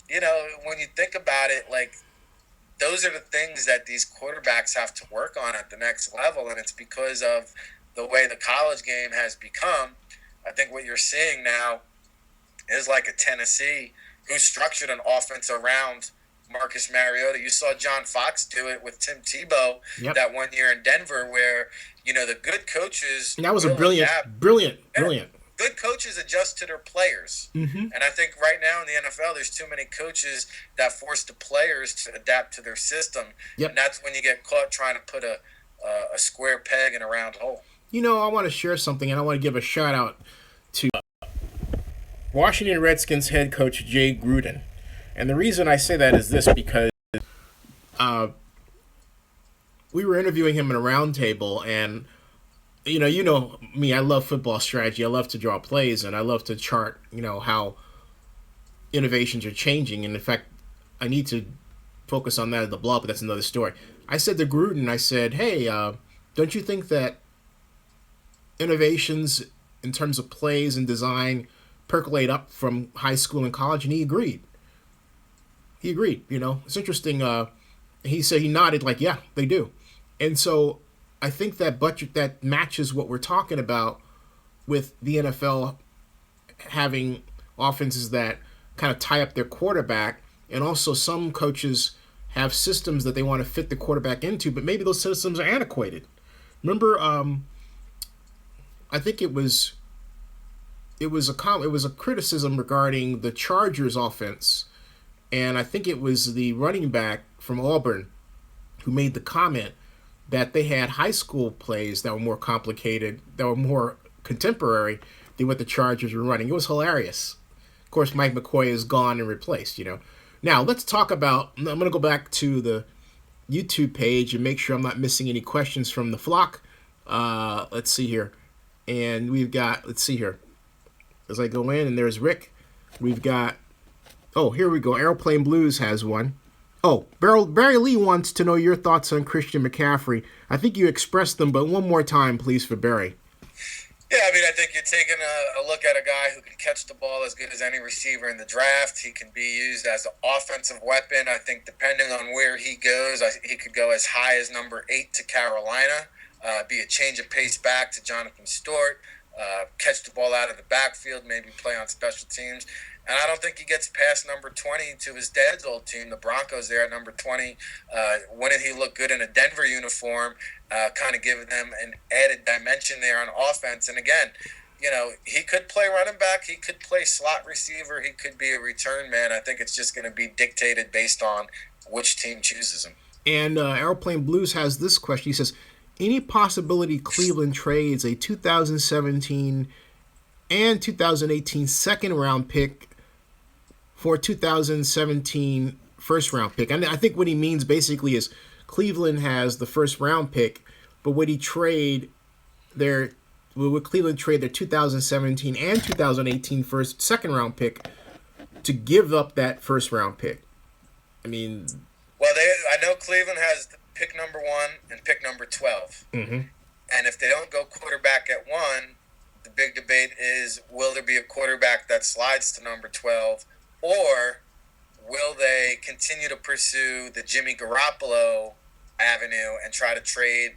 you know, when you think about it, like, those are the things that these quarterbacks have to work on at the next level, and it's because of the way the college game has become. I think what you're seeing now is like a Tennessee who structured an offense around Marcus Mariota. You saw John Fox do it with Tim Tebow that one year in Denver, where, you know, the good coaches...
And that was a brilliant.
Good coaches adjust to their players. And I think right now in the NFL, there's too many coaches that force the players to adapt to their system. And that's when you get caught trying to put a square peg in a round hole.
You know, I want to share something, and I want to give a shout-out to Washington Redskins head coach Jay Gruden. And the reason I say that is this, because we were interviewing him in a roundtable, and you know me, I love football strategy. I love to draw plays, and I love to chart, you know, how innovations are changing. And in fact, I need to focus on that at the blog, but that's another story. I said to Gruden, I said, hey, don't you think that innovations in terms of plays and design percolate up from high school and college? And he agreed. You know, it's interesting. He said, he nodded like, yeah, they do. And so I think that that matches what we're talking about with the NFL having offenses that kind of tie up their quarterback, and also some coaches have systems that they want to fit the quarterback into, but maybe those systems are antiquated. Remember, I think it was a criticism regarding the Chargers offense, and I think it was the running back from Auburn who made the comment that they had high school plays that were more complicated, that were more contemporary than what the Chargers were running. It was hilarious. Of course, Mike McCoy is gone and replaced, you know. Now, let's talk about, I'm going to go back to the YouTube page and make sure I'm not missing any questions from the flock. Let's see here. And we've got, let's see here. As I go in, and there's Rick. We've got, oh, here we go. Airplane Blues has one. Oh, Barry Lee wants to know your thoughts on Christian McCaffrey. I think you expressed them, but one more time, please, for Barry.
Yeah, I mean, I think you're taking a look at a guy who can catch the ball as good as any receiver in the draft. He can be used as an offensive weapon. I think depending on where he goes, he could go as high as number 8 to Carolina, be a change of pace back to Jonathan Stewart, catch the ball out of the backfield, maybe play on special teams. And I don't think he gets past number 20 to his dad's old team, the Broncos, there at number 20. Wouldn't he look good in a Denver uniform? Kind of giving them an added dimension there on offense. And again, he could play running back, he could play slot receiver, he could be a return man. I think it's just going to be dictated based on which team chooses him.
And Airplane Blues has this question. He says, any possibility Cleveland trades a 2017 and 2018 second round pick for 2017 first round pick? And I think what he means basically is Cleveland has the first round pick, but would Cleveland trade their 2017 and 2018 second round pick to give up that first round pick? I mean,
well, I know Cleveland has pick number 1 and pick number 12.
Mm-hmm.
And if they don't go quarterback at 1, the big debate is, will there be a quarterback that slides to number 12, or will they continue to pursue the Jimmy Garoppolo avenue and try to trade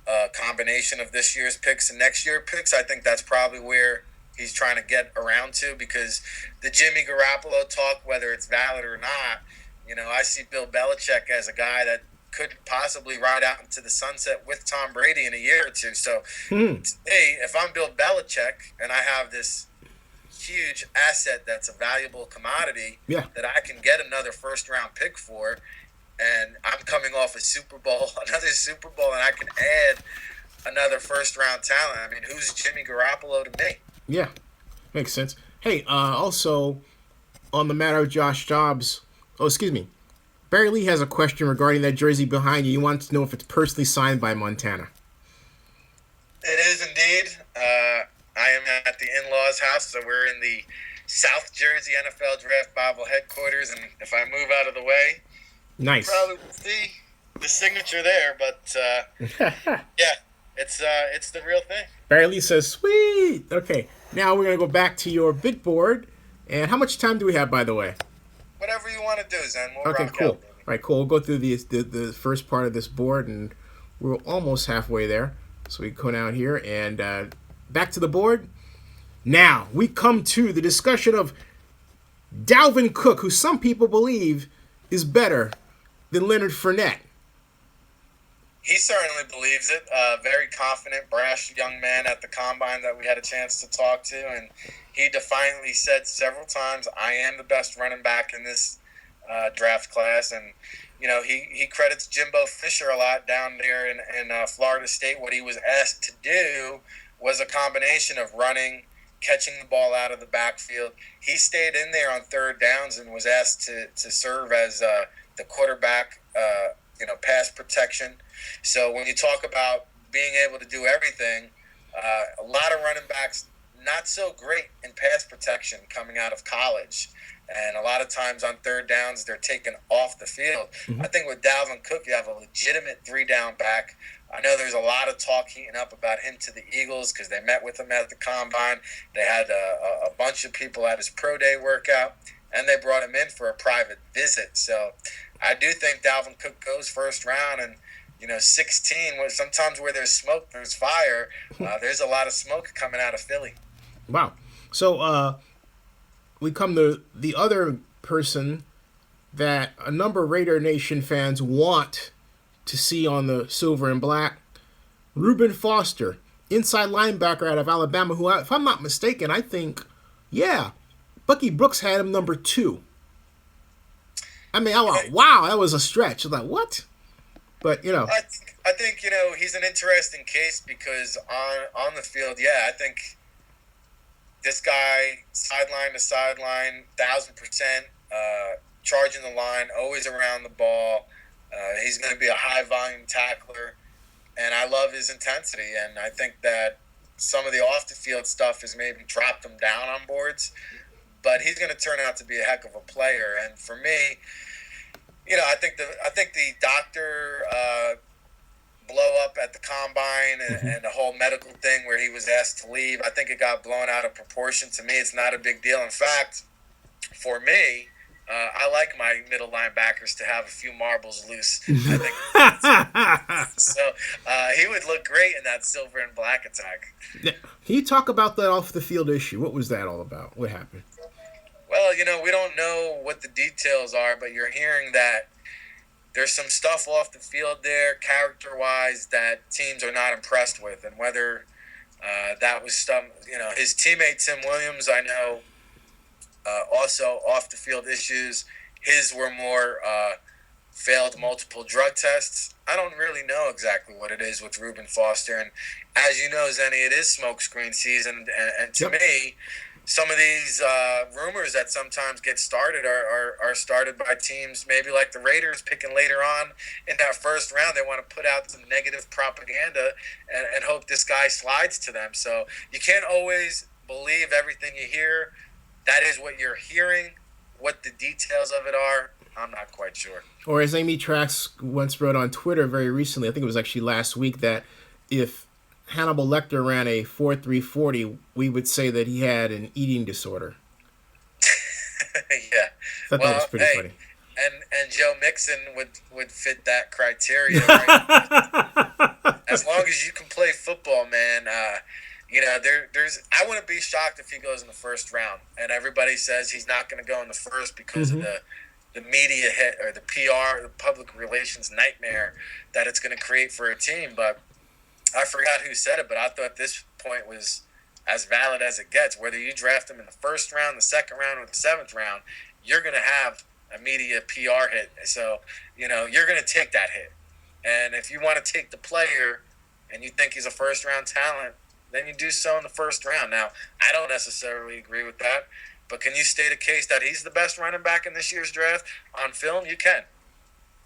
a combination of this year's picks and next year's picks? I think that's probably where he's trying to get around to, because the Jimmy Garoppolo talk, whether it's valid or not, I see Bill Belichick as a guy that could possibly ride out into the sunset with Tom Brady in a year or two. So, hey, if I'm Bill Belichick and I have this huge asset that's a valuable commodity that I can get another first round pick for, and I'm coming off another Super Bowl, and I can add another first round talent. I mean, who's Jimmy Garoppolo to me?
Yeah, makes sense. Hey, also on the matter of Josh Dobbs, Barry Lee has a question regarding that jersey behind you. He wants to know if it's personally signed by Montana.
It is indeed. I am at the in-laws' house, so we're in the South Jersey NFL Draft Bible headquarters, and if I move out of the way,
nice,
you probably will see the signature there. But yeah, it's the real thing.
Barry Lee says, "Sweet." Okay, now we're gonna go back to your big board. And how much time do we have, by the way?
Whatever you want to do, Zen.
Okay, cool. All right, cool. We'll go through the first part of this board, and we're almost halfway there. So we go down here and back to the board. Now we come to the discussion of Dalvin Cook, who some people believe is better than Leonard Fournette.
He certainly believes it. Very confident, brash young man at the Combine that we had a chance to talk to, and he defiantly said several times, "I am the best running back in this draft class." And he credits Jimbo Fisher a lot down there in Florida State. What he was asked to do was a combination of running, catching the ball out of the backfield. He stayed in there on third downs and was asked to serve as the quarterback, pass protection. So when you talk about being able to do everything, a lot of running backs not so great in pass protection coming out of college. And a lot of times on third downs, they're taken off the field. Mm-hmm. I think with Dalvin Cook, you have a legitimate 3-down back. I know there's a lot of talk heating up about him to the Eagles because they met with him at the Combine. They had a bunch of people at his pro day workout, and they brought him in for a private visit. So I do think Dalvin Cook goes first round, and 16, sometimes where there's smoke, there's fire. There's a lot of smoke coming out of Philly.
Wow. So we come to the other person that a number of Raider Nation fans want to see on the silver and black, Reuben Foster, inside linebacker out of Alabama, who, if I'm not mistaken, I think, Bucky Brooks had him number 2. I mean, wow, that was a stretch. I was like, what? But,
I think he's an interesting case because on the field, I think this guy, sideline to sideline, 1,000%, charging the line, always around the ball. He's going to be a high-volume tackler, and I love his intensity. And I think that some of the off-the-field stuff has maybe dropped him down on boards, but he's going to turn out to be a heck of a player. And for me, I think the doctor blow up at the combine
Mm-hmm.
and the whole medical thing where he was asked to leave. I think it got blown out of proportion. To me, it's not a big deal. In fact, for me, I like my middle linebackers to have a few marbles loose. I think so. He would look great in that silver and black attack.
Now, can you talk about that off the field issue? What was that all about? What happened?
Well, we don't know what the details are, but you're hearing that there's some stuff off the field there, character-wise, that teams are not impressed with, and whether that was some, his teammate Tim Williams, I know, also off the field issues. His were more failed multiple drug tests. I don't really know exactly what it is with Reuben Foster, and as you know, Zenny, it is smokescreen season, and to
Yep.
me, some of these rumors that sometimes get started are started by teams maybe like the Raiders picking later on in that first round. They want to put out some negative propaganda and hope this guy slides to them. So you can't always believe everything you hear. That is what you're hearing. What the details of it are, I'm not quite sure.
Or as Amy Trax once wrote on Twitter very recently, I think it was actually last week, that if Hannibal Lecter ran a 4.340, we would say that he had an eating disorder.
Yeah.
I thought that was
Well,
pretty
hey,
funny.
and Joe Mixon would fit that criteria, right? As long as you can play football, man. There's. I wouldn't be shocked if he goes in the first round, and everybody says he's not going to go in the first because of
Mm-hmm.
the media hit or the PR, the public relations nightmare that it's going to create for a team. But I forgot who said it, but I thought this point was as valid as it gets. Whether you draft him in the first round, the second round, or the seventh round, you're going to have a media PR hit. So, you're going to take that hit. And if you want to take the player and you think he's a first round talent, then you do so in the first round. Now, I don't necessarily agree with that, but can you state a case that he's the best running back in this year's draft on film? You can.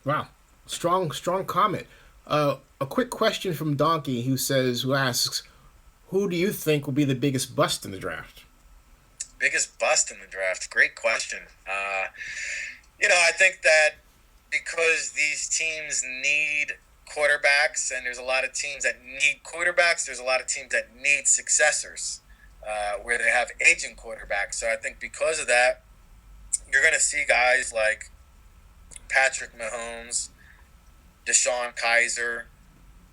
Wow, strong comment. A quick question from Donkey, who asks, who do you think will be the biggest bust in the draft?
Biggest bust in the draft? Great question. I think that because these teams need quarterbacks, and there's a lot of teams that need quarterbacks, there's a lot of teams that need successors where they have aging quarterbacks. So I think because of that, you're going to see guys like Patrick Mahomes, Deshaun Kaiser,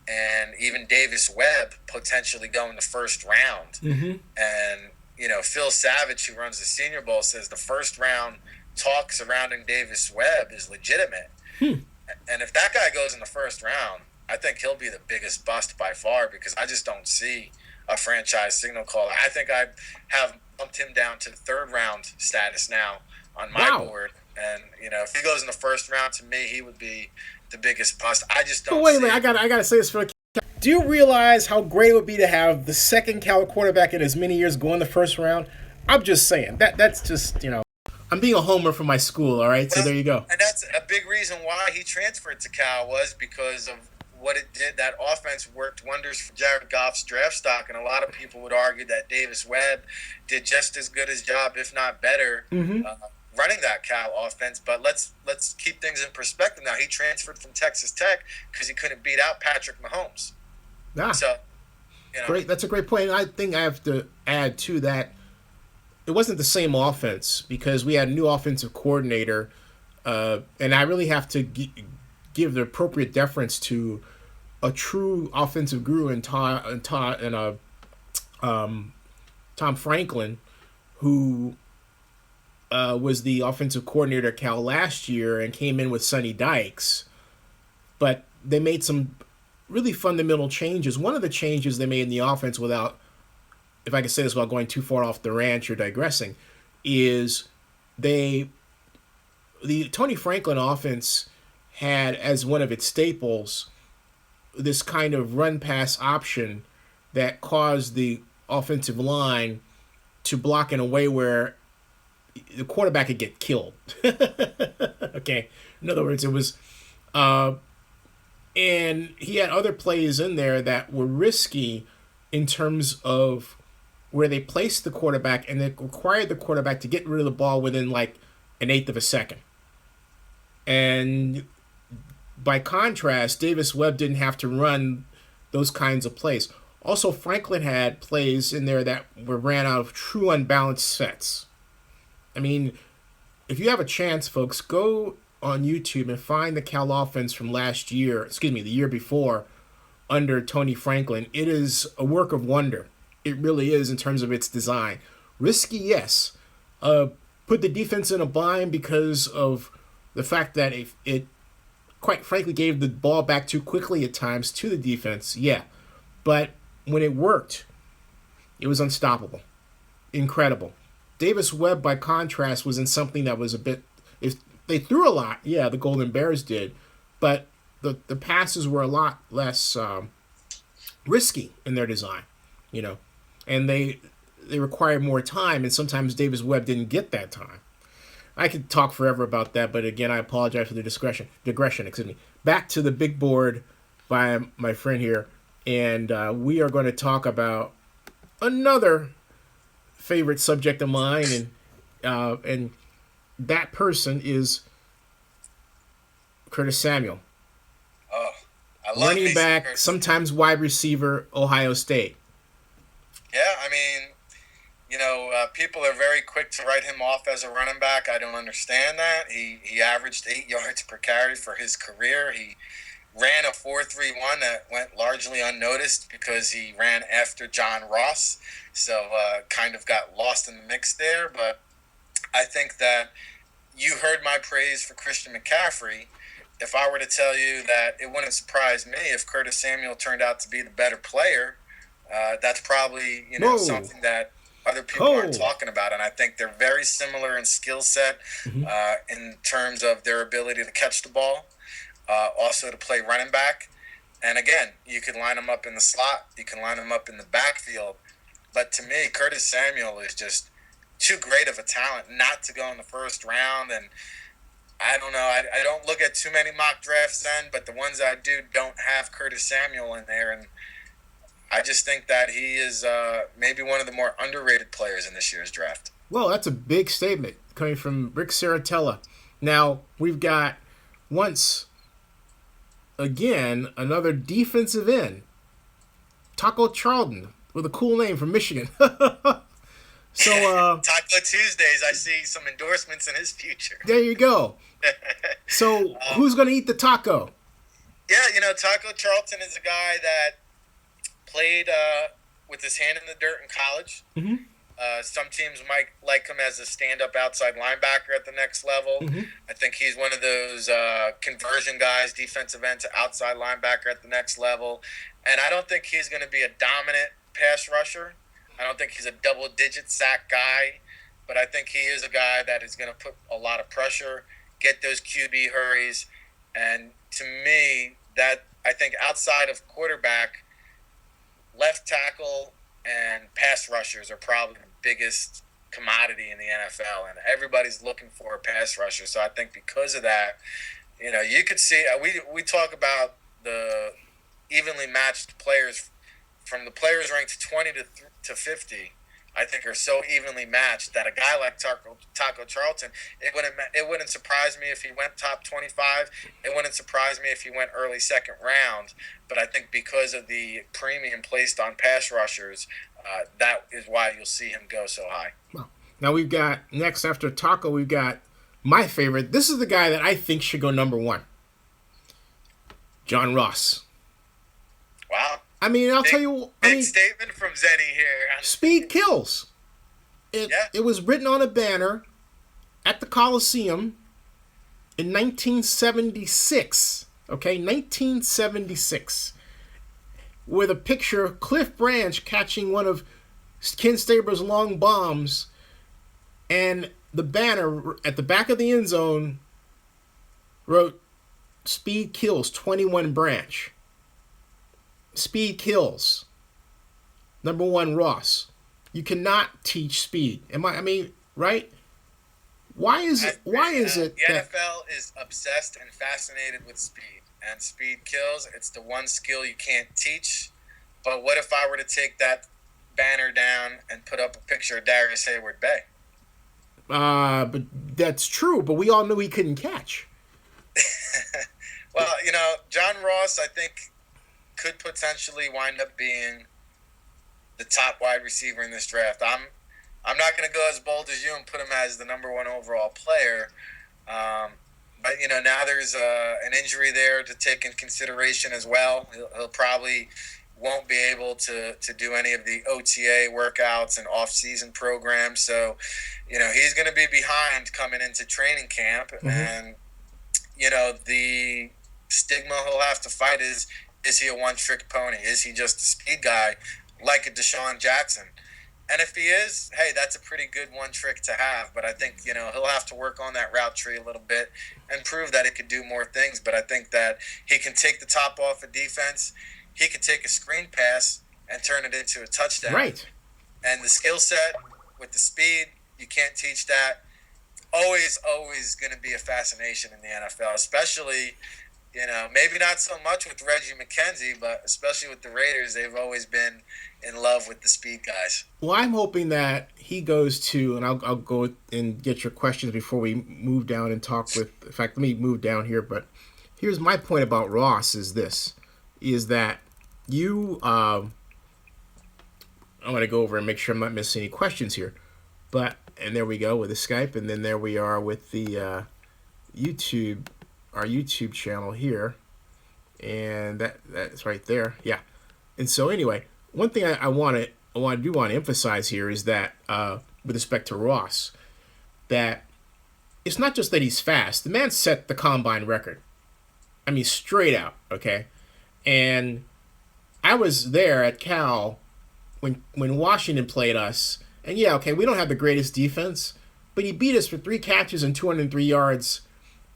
and even Davis Webb potentially go in the first round.
Mm-hmm.
And, Phil Savage, who runs the Senior Bowl, says the first round talk surrounding Davis Webb is legitimate. And if that guy goes in the first round, I think he'll be the biggest bust by far because I just don't see a franchise signal caller. I think I have bumped him down to the third round status now on my board. And, if he goes in the first round, to me, he would be the biggest bust. I just don't
But wait a
see
minute,
it.
I gotta say this for the. Do you realize how great it would be to have the second Cal quarterback in as many years go in the first round? I'm just saying that's just I'm being a homer for my school. All right, so there you go.
And that's a big reason why he transferred to Cal was because of what it did. That offense worked wonders for Jared Goff's draft stock, and a lot of people would argue that Davis Webb did just as good a job, if not better, running that Cal offense. But let's keep things in perspective now. He transferred from Texas Tech because he couldn't beat out Patrick Mahomes.
Ah,
So,
great. That's a great point. And I think I have to add to that. It wasn't the same offense because we had a new offensive coordinator, and I really have to give the appropriate deference to a true offensive guru in Tom Franklin, who was the offensive coordinator at Cal last year and came in with Sonny Dykes. But they made some really fundamental changes. One of the changes they made in the offense, without, if I can say this without going too far off the ranch or digressing, is the Tony Franklin offense had as one of its staples this kind of run pass option that caused the offensive line to block in a way where the quarterback could get killed. Okay. In other words, it was and he had other plays in there that were risky in terms of where they placed the quarterback and they required the quarterback to get rid of the ball within like an eighth of a second. And by contrast, Davis Webb didn't have to run those kinds of plays. Also, Franklin had plays in there that were ran out of true unbalanced sets. I mean, if you have a chance, folks, go on YouTube and find the Cal offense from last year, the year before, under Tony Franklin. It is a work of wonder. It really is in terms of its design. Risky, yes. Put the defense in a bind because of the fact that it quite frankly gave the ball back too quickly at times to the defense, yeah. But when it worked, it was unstoppable. Incredible. Davis Webb, by contrast, was in something that was a bit... If they threw a lot, yeah, the Golden Bears did, but the passes were a lot less risky in their design, and they required more time, and sometimes Davis Webb didn't get that time. I could talk forever about that, but again, I apologize for the digression. Back to the big board by my friend here, and we are going to talk about another favorite subject of mine, and that person is Curtis Samuel.
Oh, I love
running back, sometimes wide receiver, Ohio State.
Yeah, I mean, people are very quick to write him off as a running back. I don't understand that. He averaged 8 yards per carry for his career. He ran a 4.31 that went largely unnoticed because he ran after John Ross. So kind of got lost in the mix there. But I think that you heard my praise for Christian McCaffrey. If I were to tell you that it wouldn't surprise me if Curtis Samuel turned out to be the better player, that's probably something that other people aren't talking about. And I think they're very similar in skill set, in terms of their ability to catch the ball, also to play running back. And again, you can line them up in the slot, you can line them up in the backfield. But to me, Curtis Samuel is just too great of a talent not to go in the first round. And I don't know. I don't look at too many mock drafts then, but the ones I do don't have Curtis Samuel in there. And I just think that he is maybe one of the more underrated players in this year's draft.
Well, that's a big statement coming from Rick Serritella. Now, we've got, once again, another defensive end, Taco Charlton, with a cool name from Michigan. So
Taco Tuesdays, I see some endorsements in his future.
There you go. So who's going to eat the taco?
Yeah, Taco Charlton is a guy that played with his hand in the dirt in college.
Mm-hmm.
Some teams might like him as a stand-up outside linebacker at the next level.
Mm-hmm.
I think he's one of those conversion guys, defensive end to outside linebacker at the next level. And I don't think he's going to be a dominant pass rusher. I don't think he's a double-digit sack guy, but I think he is a guy that is going to put a lot of pressure, get those QB hurries, and to me, that I think outside of quarterback, left tackle and pass rushers are probably the biggest commodity in the NFL, and everybody's looking for a pass rusher. So I think because of that, you could see we talk about the evenly matched players from the players ranked 20 to 50. I think are so evenly matched that a guy like Taco Charlton, it wouldn't surprise me if he went top 25. It wouldn't surprise me if he went early second round. But I think because of the premium placed on pass rushers, that is why you'll see him go so high.
Now we've got, next after Taco, we've got my favorite. This is the guy that I think should go number one. John Ross.
Wow.
I mean, I'll tell you.
Big statement from Zenny here.
Speed kills. It was written on a banner at the Coliseum in 1976. Okay, 1976, with a picture of Cliff Branch catching one of Ken Stabler's long bombs, and the banner at the back of the end zone wrote, "Speed kills 21 Branch." Speed kills. Number one, Ross. You cannot teach speed. Right? Why is it?
The NFL is obsessed and fascinated with speed, and speed kills. It's the one skill you can't teach. But what if I were to take that banner down and put up a picture of Darius Hayward-Bay?
But that's true. But we all knew he couldn't catch.
Well, John Ross, I think, could potentially wind up being the top wide receiver in this draft. I'm not going to go as bold as you and put him as the number one overall player. But now there's an injury there to take in consideration as well. He'll probably won't be able to do any of the OTA workouts and off-season programs. So, he's going to be behind coming into training camp.
Mm-hmm.
And, the stigma he'll have to fight is he a one-trick pony? Is he just a speed guy like a Deshaun Jackson? And if he is, hey, that's a pretty good one trick to have. But I think, he'll have to work on that route tree a little bit and prove that it could do more things. But I think that he can take the top off a defense. He could take a screen pass and turn it into a touchdown.
Right.
And the skill set with the speed, you can't teach that. Always going to be a fascination in the NFL, especially, maybe not so much with Reggie McKenzie, but especially with the Raiders, they've always been in love with the speed guys.
Well, I'm hoping that he goes to, and I'll go and get your questions before we move down and talk with, in fact, let me move down here, but here's my point about Ross is that you, I'm going to go over and make sure I'm not missing any questions here, and there we go with the Skype, and then there we are with the YouTube, our YouTube channel here, and that's right there, yeah. And so anyway, one thing I want to emphasize here is that with respect to Ross, that it's not just that he's fast. The man set the combine record. I mean, straight out, okay? And I was there at Cal when Washington played us, and yeah, okay, we don't have the greatest defense, but he beat us for 3 catches and 203 yards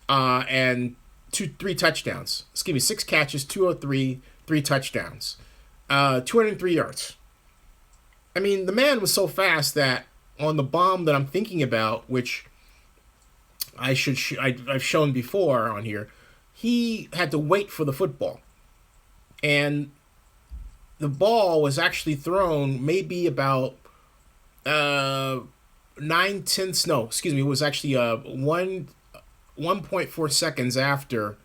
and 3 touchdowns. Excuse me, 6 catches, 203, 3 touchdowns, 203 yards. I mean, the man was so fast that on the bomb that I'm thinking about, which I've shown before on here, he had to wait for the football. And the ball was actually thrown maybe about 9/10. No, excuse me. It was actually 1.4 seconds after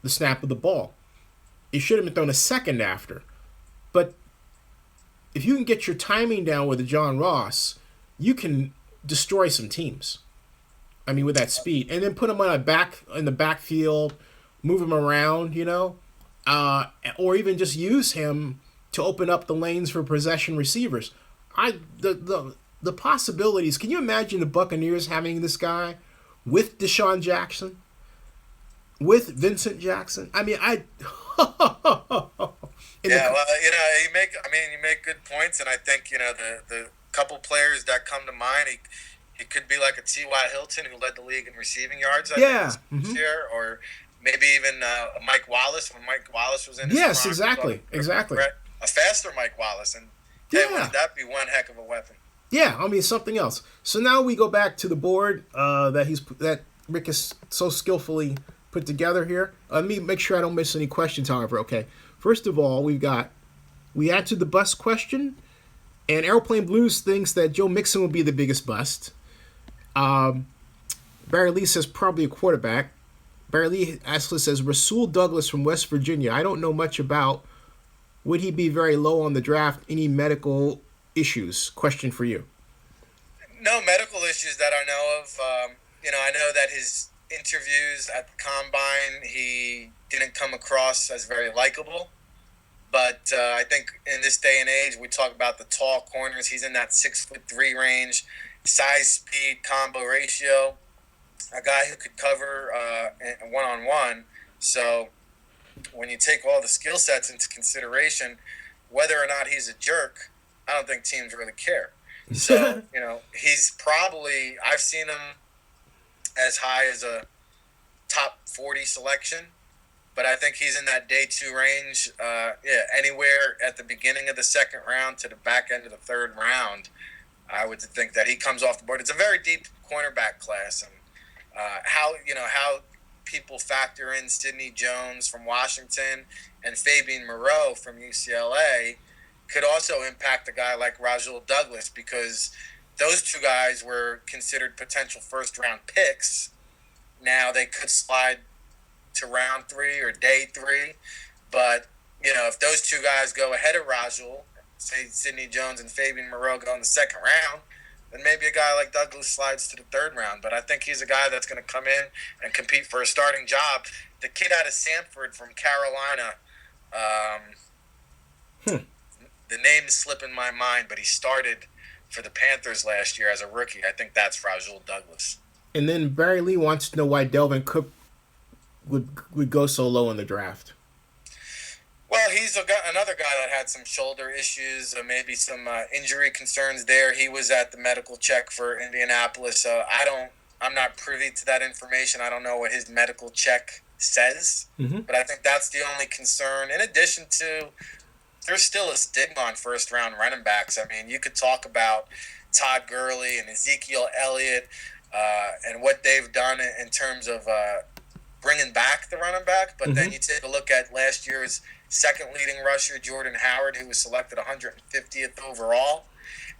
the snap of the ball. It should have been thrown a second after. But if you can get your timing down with a John Ross, you can destroy some teams. I mean, with that speed, and then put him in the backfield, move him around, or even just use him to open up the lanes for possession receivers. The possibilities. Can you imagine the Buccaneers having this guy with Deshaun Jackson, with Vincent Jackson? I mean,
you make good points, and I think the couple players that come to mind, he could be like a T.Y. Hilton who led the league in receiving yards. This year, or maybe even Mike Wallace when Mike Wallace was in his
yes,
prime.
exactly.
A faster Mike Wallace, and wouldn't that be one heck of a weapon?
Yeah, I mean something else. So now we go back to the board that Rick has so skillfully put together here. Let me make sure I don't miss any questions. However, okay. First of all, we answered the bust question, and Airplane Blues thinks that Joe Mixon will be the biggest bust. Barry Lee says probably a quarterback. Barry Lee actually says Rasul Douglas from West Virginia. I don't know much about. Would he be very low on the draft? Any medical issues? Question for you.
No medical issues that I know of. I know that his interviews at the Combine, he didn't come across as very likable. But I think in this day and age, we talk about the tall corners. He's in that 6'3" range, size-speed combo ratio. A guy who could cover one-on-one. So when you take all the skill sets into consideration, whether or not he's a jerk, I don't think teams really care. So, he's probably, I've seen him as high as a top 40 selection, but I think he's in that day 2 range. Anywhere at the beginning of the second round to the back end of the third round, I would think that he comes off the board. It's a very deep cornerback class, and how people factor in Sidney Jones from Washington and Fabian Moreau from UCLA could also impact a guy like Rasul Douglas, because those two guys were considered potential first-round picks. Now they could slide to round 3 or day 3. But, if those two guys go ahead of Rajul, say Sidney Jones and Fabian Moreau go in the second round, then maybe a guy like Douglas slides to the third round. But I think he's a guy that's going to come in and compete for a starting job. The kid out of Sanford from Carolina, the name is slipping my mind, but he started for the Panthers last year as a rookie. I think that's Rajul Douglas.
And then Barry Lee wants to know why Delvin Cook would go so low in the draft.
Well, he's another guy that had some shoulder issues, maybe some injury concerns there. He was at the medical check for Indianapolis. I'm not privy to that information. I don't know what his medical check says, but I think that's the only concern. In addition to, there's still a stigma on first-round running backs. I mean, you could talk about Todd Gurley and Ezekiel Elliott and what they've done in terms of bringing back the running back, but then you take a look at last year's second leading rusher, Jordan Howard, who was selected 150th overall.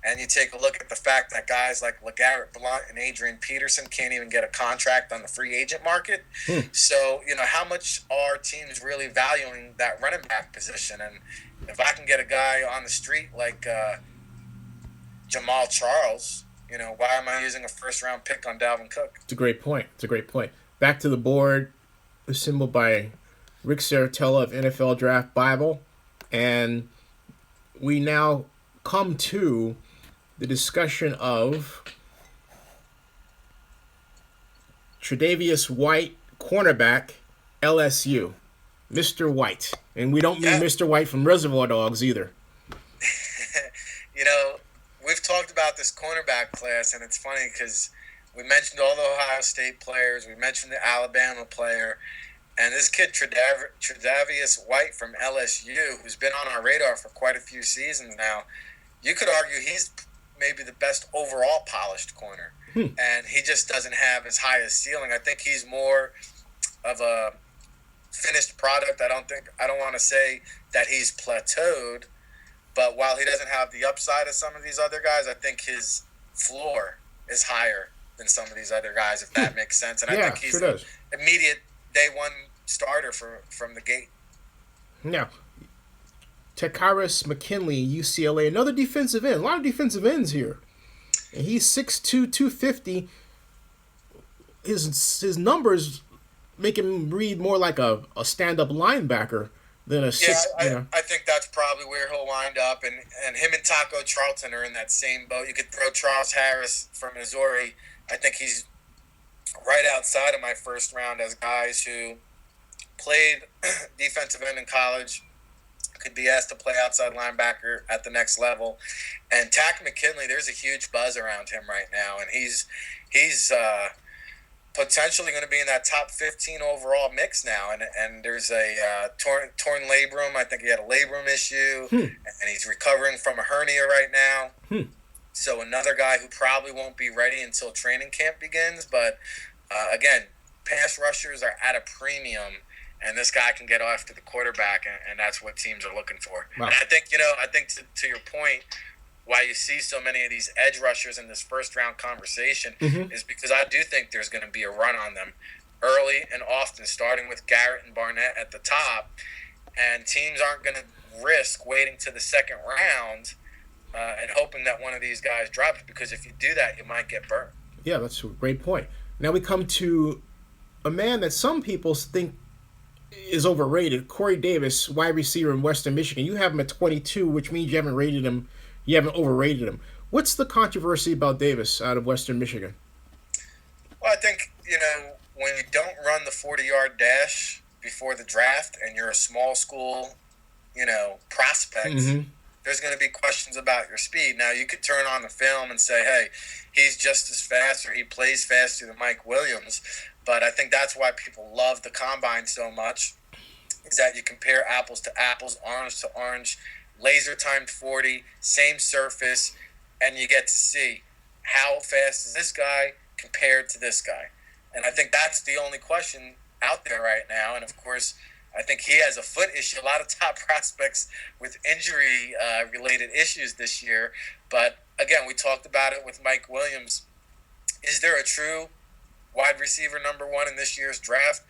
And you take a look at the fact that guys like LeGarrette Blount and Adrian Peterson can't even get a contract on the free agent market. So, how much are teams really valuing that running back position? And if I can get a guy on the street like Jamal Charles, why am I using a first-round pick on Dalvin Cook?
It's a great point. Back to the board, assembled by Rick Serritella of NFL Draft Bible, and we now come to the discussion of Tre'Davious White, cornerback, LSU, Mr. White, and we don't mean Mr. White from Reservoir Dogs either.
We've talked about this cornerback class, and it's funny because we mentioned all the Ohio State players, we mentioned the Alabama player. And this kid, Tre'Davious White from LSU, who's been on our radar for quite a few seasons now, you could argue he's maybe the best overall polished corner. And he just doesn't have as high a ceiling. I think he's more of a finished product. I don't want to say that he's plateaued, but while he doesn't have the upside of some of these other guys, I think his floor is higher than some of these other guys, if that makes sense. And I think he's an immediate day one starter from the gate.
Now, Takaris McKinley, UCLA, another defensive end. A lot of defensive ends here. And he's 6'2", 250. His numbers make him read more like a stand-up linebacker than a six.
I think that's probably where he'll wind up. And him and Taco Charlton are in that same boat. You could throw Charles Harris from Missouri. I think he's right outside of my first round as guys who played defensive end in college, could be asked to play outside linebacker at the next level. And Tack McKinley, there's a huge buzz around him right now, and he's potentially going to be in that top 15 overall mix now. And there's a torn labrum. I think he had a labrum issue, and he's recovering from a hernia right now. So another guy who probably won't be ready until training camp begins. But again, pass rushers are at a premium, and this guy can get after the quarterback, and that's what teams are looking for. Wow. And I think, to your point, why you see so many of these edge rushers in this first round conversation is because I do think there's going to be a run on them early and often, starting with Garrett and Barnett at the top, and teams aren't going to risk waiting to the second round and hoping that one of these guys drops, because if you do that, you might get burnt.
Yeah, that's a great point. Now we come to a man that some people think is overrated, Corey Davis, wide receiver in Western Michigan. You have him at 22, which means you haven't overrated him. What's the controversy about Davis out of Western Michigan?
Well, I think, when you don't run the 40-yard dash before the draft and you're a small school, prospect, there's going to be questions about your speed. Now, you could turn on the film and say, hey, he's just as fast, or he plays faster than Mike Williams. But I think that's why people love the combine so much, is that you compare apples to apples, orange to orange, laser timed 40, same surface, and you get to see how fast is this guy compared to this guy. And I think that's the only question out there right now. And, of course, I think he has a foot issue. A lot of top prospects with injury-related issues this year. But, again, we talked about it with Mike Williams. Is there a true wide receiver number one in this year's draft?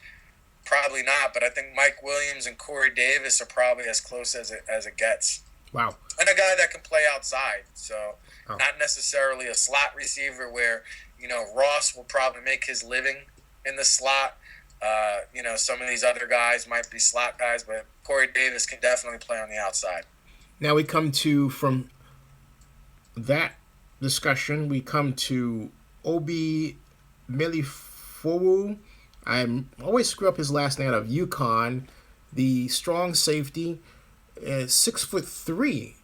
Probably not, but I think Mike Williams and Corey Davis are probably as close as it gets.
Wow.
And a guy that can play outside, so
Oh.
not necessarily a slot receiver where, Ross will probably make his living in the slot. Some of these other guys might be slot guys, but Corey Davis can definitely play on the outside.
Now we come to, from that discussion, we come to Obi Melifowu. I always screw up his last name, out of UConn. The strong safety, 6'3",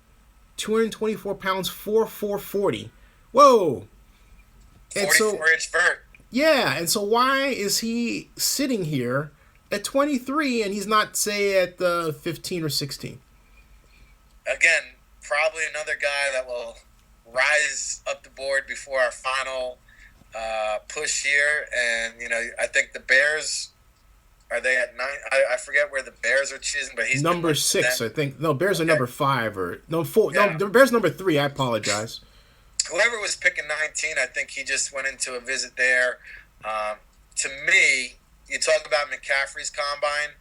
224 pounds, 4'40". Whoa!
44-inch vert.
Yeah, and so why is he sitting here at 23 and he's not, say, at 15 or 16?
Again, probably another guy that will rise up the board before our final push here. And, I think the Bears, are they at 9? I forget where the Bears are choosing, but he's
number 6, I think. No, Bears are number 5 or no 4.
Yeah.
No, the Bears number 3. I apologize.
Whoever was picking 19, I think he just went into a visit there. To me, you talk about McCaffrey's combine,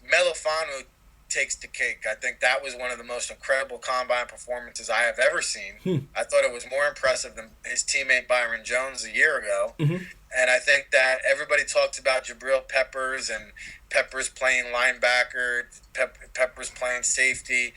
Melifonwu takes the cake. I think that was one of the most incredible combine performances I have ever seen. I thought it was more impressive than his teammate Byron Jones a year ago.
Mm-hmm.
And I think that everybody talks about Jabril Peppers and Peppers playing linebacker, Peppers playing safety.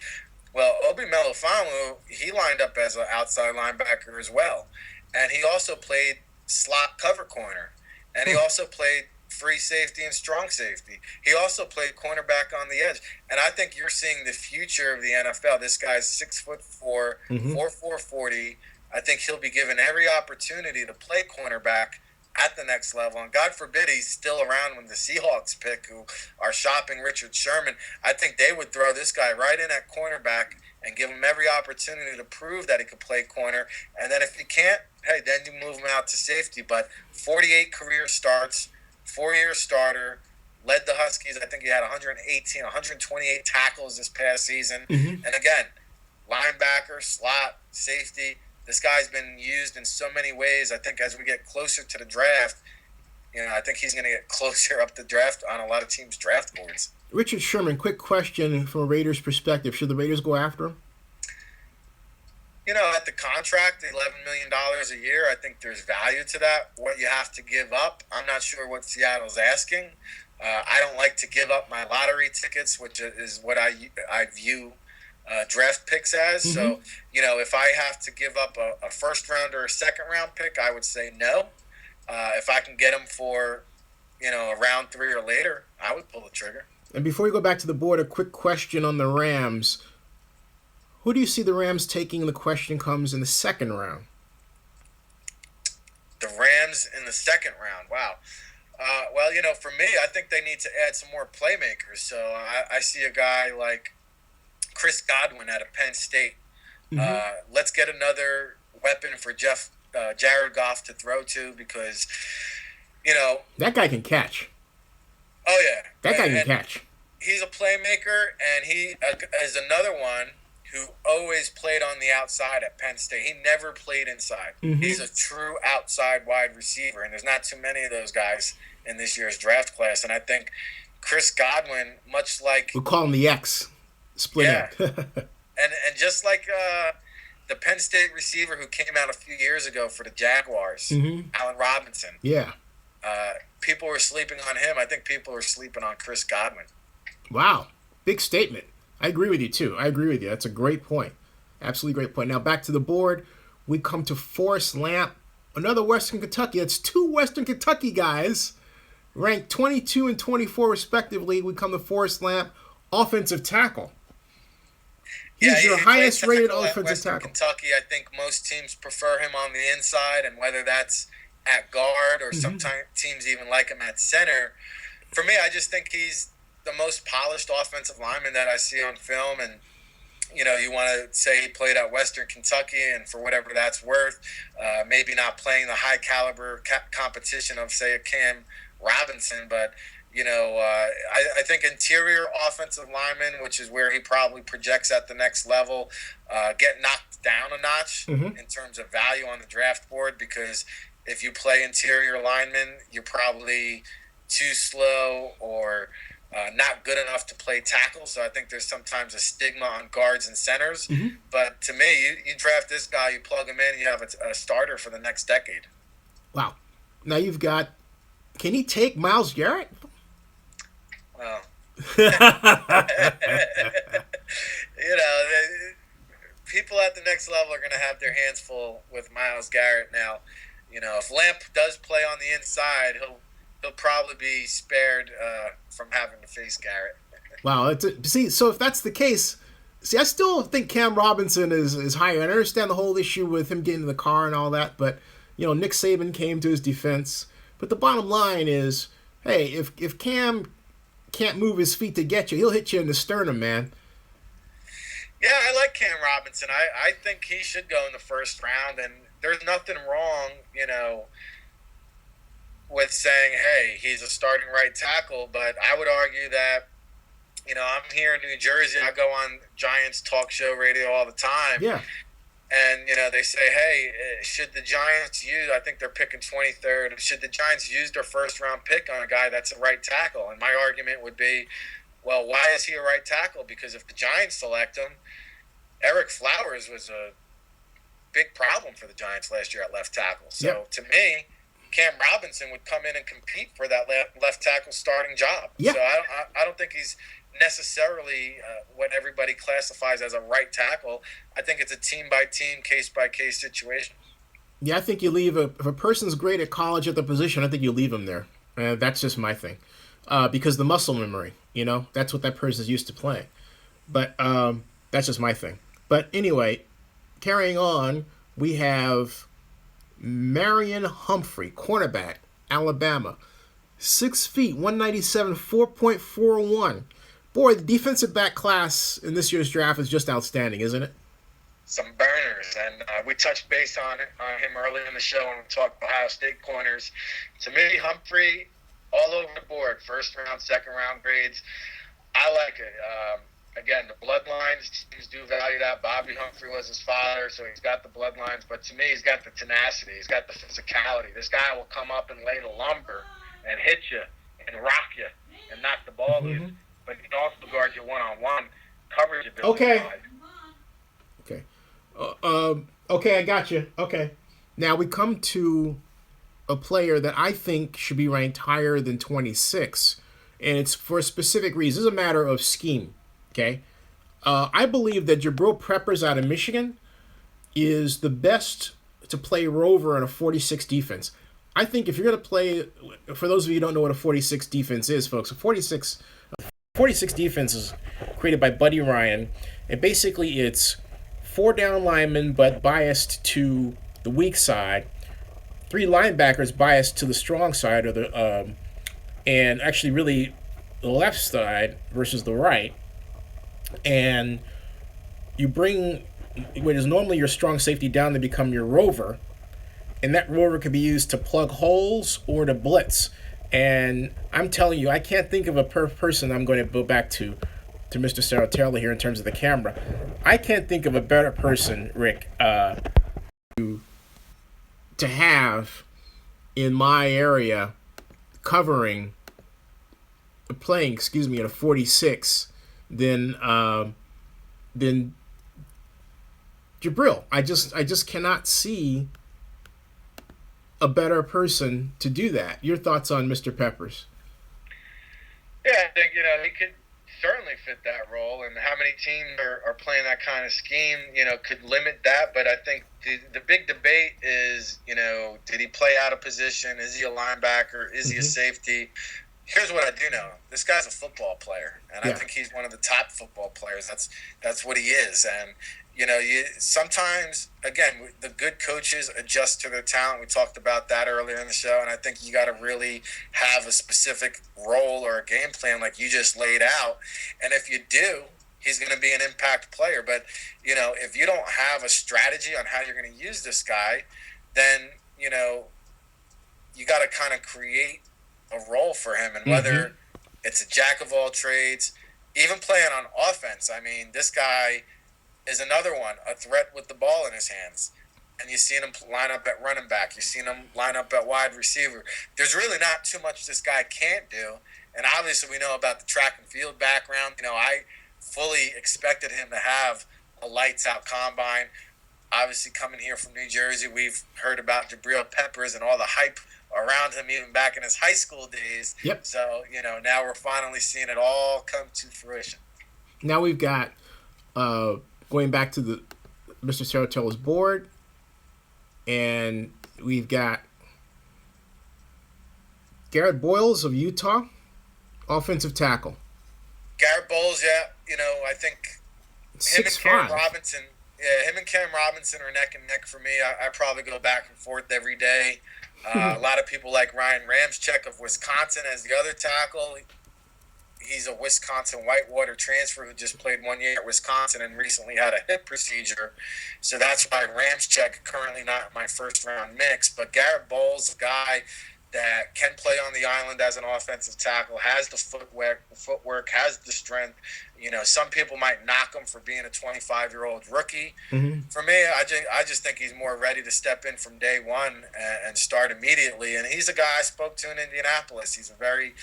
Well, Obi Melifonwu, he lined up as an outside linebacker as well. And he also played slot cover corner. And he also played free safety and strong safety. He also played cornerback on the edge. And I think you're seeing the future of the NFL. This guy's 6'4", 4'40". I think he'll be given every opportunity to play cornerback at the next level. And God forbid he's still around when the Seahawks pick, who are shopping Richard Sherman. I think they would throw this guy right in at cornerback and give him every opportunity to prove that he could play corner. And then if he can't, hey, then you move him out to safety. But 48 career starts, 4-year starter, led the Huskies. I think he had 128 tackles this past season.
Mm-hmm.
And again, linebacker, slot, safety. This guy's been used in so many ways. I think as we get closer to the draft, I think he's going to get closer up the draft on a lot of teams' draft boards.
Richard Sherman, quick question from a Raiders perspective. Should the Raiders go after him?
At the contract, $11 million a year, I think there's value to that. What you have to give up, I'm not sure what Seattle's asking. I don't like to give up my lottery tickets, which is what I view draft picks as. Mm-hmm. So, if I have to give up a first round or a second round pick, I would say no. If I can get them for, a round 3 or later, I would pull the trigger.
And before we go back to the board, a quick question on the Rams. Who do you see the Rams taking? The question comes in the second round.
The Rams in the second round. Wow. Well, for me, I think they need to add some more playmakers. So I see a guy like Chris Godwin out of Penn State. Mm-hmm. Let's get another weapon for Jared Goff to throw to because,
that guy can catch.
Oh, yeah.
That guy can catch.
He's a playmaker, and he is another one who always played on the outside at Penn State. He never played inside. Mm-hmm. He's a true outside wide receiver, and there's not too many of those guys in this year's draft class. And I think Chris Godwin, much like...
We'll call him the X. Split
it. and just like the Penn State receiver who came out a few years ago for the Jaguars, mm-hmm. Allen Robinson.
Yeah.
People were sleeping on him. I think people are sleeping on Chris Godwin.
Wow. Big statement. I agree with you, too. I agree with you. That's a great point. Absolutely great point. Now, back to the board. We come to Forrest Lamp, another Western Kentucky. That's 2 Western Kentucky guys, ranked 22 and 24, respectively. We come to Forrest Lamp, offensive tackle. He's your highest-rated offensive tackle.
Kentucky, I think most teams prefer him on the inside, and whether that's at guard or mm-hmm. sometimes teams even like him at center. For me, I just think he's the most polished offensive lineman that I see on film. And, you want to say he played at Western Kentucky, and for whatever that's worth, maybe not playing the high-caliber competition of, say, a Cam Robinson. But, I think interior offensive lineman, which is where he probably projects at the next level, get knocked down a notch mm-hmm. in terms of value on the draft board, because if you play interior lineman, you're probably too slow or not good enough to play tackle. So I think there's sometimes a stigma on guards and centers.
Mm-hmm.
But to me, you draft this guy, you plug him in, you have a starter for the next decade.
Wow. Now you've got. Can he take Myles Garrett?
Well, you know, people at the next level are going to have their hands full with Myles Garrett now. You know, if Lamp does play on the inside, he'll probably be spared from having to face Garrett.
Wow. See, so if that's the case, see, I still think Cam Robinson is higher. And I understand the whole issue with him getting in the car and all that, but Nick Saban came to his defense. But the bottom line is, hey, if Cam can't move his feet to get you, he'll hit you in the sternum, man.
Yeah, I like Cam Robinson. I think he should go in the first round, and there's nothing wrong, with saying, hey, he's a starting right tackle. But I would argue that, I'm here in New Jersey. I go on Giants talk show radio all the time.
Yeah.
And, they say, hey, should the Giants use, I think they're picking 23rd, should the Giants use their first round pick on a guy that's a right tackle? And my argument would be, well, why is he a right tackle? Because if the Giants select him, Eric Flowers was a big problem for the Giants last year at left tackle. So to me, Cam Robinson would come in and compete for that left tackle starting job.
Yeah.
So I don't think he's necessarily what everybody classifies as a right tackle. I think it's a team-by-team, case-by-case situation.
Yeah, I think you leave if a person's great at college at the position, I think you leave him there. That's just my thing. Because the muscle memory, that's what that person's used to playing. But that's just my thing. But anyway, carrying on, we have Marion Humphrey, cornerback, Alabama. 6 feet, 197, 4.41. Boy, the defensive back class in this year's draft is just outstanding, isn't it?
Some burners, and we touched base on him earlier in the show when we talked Ohio State corners. To me, Humphrey, all over the board, first round, second round grades. I like it. Again, the bloodlines, teams do value that. Bobby Humphrey was his father, so he's got the bloodlines. But to me, he's got the tenacity. He's got the physicality. This guy will come up and lay the lumber and hit you and rock you and knock the ball loose. But he can also guard you one-on-one coverage ability.
Okay, I got you. Okay. Now we come to a player that I think should be ranked higher than 26, and it's for a specific reason. It's a matter of scheme, okay? I believe that Jabril Peppers out of Michigan is the best to play rover in a 46 defense. I think if you're going to play, for those of you who don't know what a 46 defense is, folks, a 46 defense is created by Buddy Ryan, and basically it's 4 down linemen but biased to the weak side, 3 linebackers biased to the strong side, and actually really the left side versus the right, and you bring what is normally your strong safety down to become your rover, and that rover can be used to plug holes or to blitz. And I'm telling you, I can't think of a person. I'm going to go back to Mr. Serritella here in terms of the camera. I can't think of a better person, Rick, to have in my area playing at a 46 than Jabril. I just cannot see a better person to do that. Your thoughts on Mr. Peppers?
Yeah, I think he could certainly fit that role, and how many teams are playing that kind of scheme, could limit that. But I think the big debate is, did he play out of position? Is he a linebacker? Is he a safety? Here's what I do know: this guy's a football player, and I think he's one of the top football players. That's what he is, and you sometimes, again, the good coaches adjust to their talent. We talked about that earlier in the show, and I think you got to really have a specific role or a game plan like you just laid out. And if you do, he's going to be an impact player. But, if you don't have a strategy on how you're going to use this guy, then, you got to kind of create a role for him. And whether it's a jack of all trades, even playing on offense, I mean, this guy is another one, a threat with the ball in his hands. and you've seen him line up at running back. You've seen him line up at wide receiver. There's really not too much this guy can't do. And obviously, we know about the track and field background. I fully expected him to have a lights out combine. Obviously, coming here from New Jersey, we've heard about Jabril Peppers and all the hype around him even back in his high school days.
Yep.
So, now we're finally seeing it all come to fruition.
Now we've got, going back to the Mr. Serritella's board, and we've got Garrett Boyles of Utah, offensive tackle.
Garrett Bowles, yeah, I think him and Cam Robinson. Yeah, him and Cam Robinson are neck and neck for me. I probably go back and forth every day. A lot of people like Ryan Ramczyk of Wisconsin as the other tackle. He's a Wisconsin Whitewater transfer who just played 1 year at Wisconsin and recently had a hip procedure. So that's why Ramczyk currently not my first round mix. But Garrett Bowles, a guy that can play on the island as an offensive tackle, has the footwork, has the strength. Some people might knock him for being a 25-year-old rookie.
Mm-hmm.
For me, I just think he's more ready to step in from day one and start immediately. And he's a guy I spoke to in Indianapolis. He's a very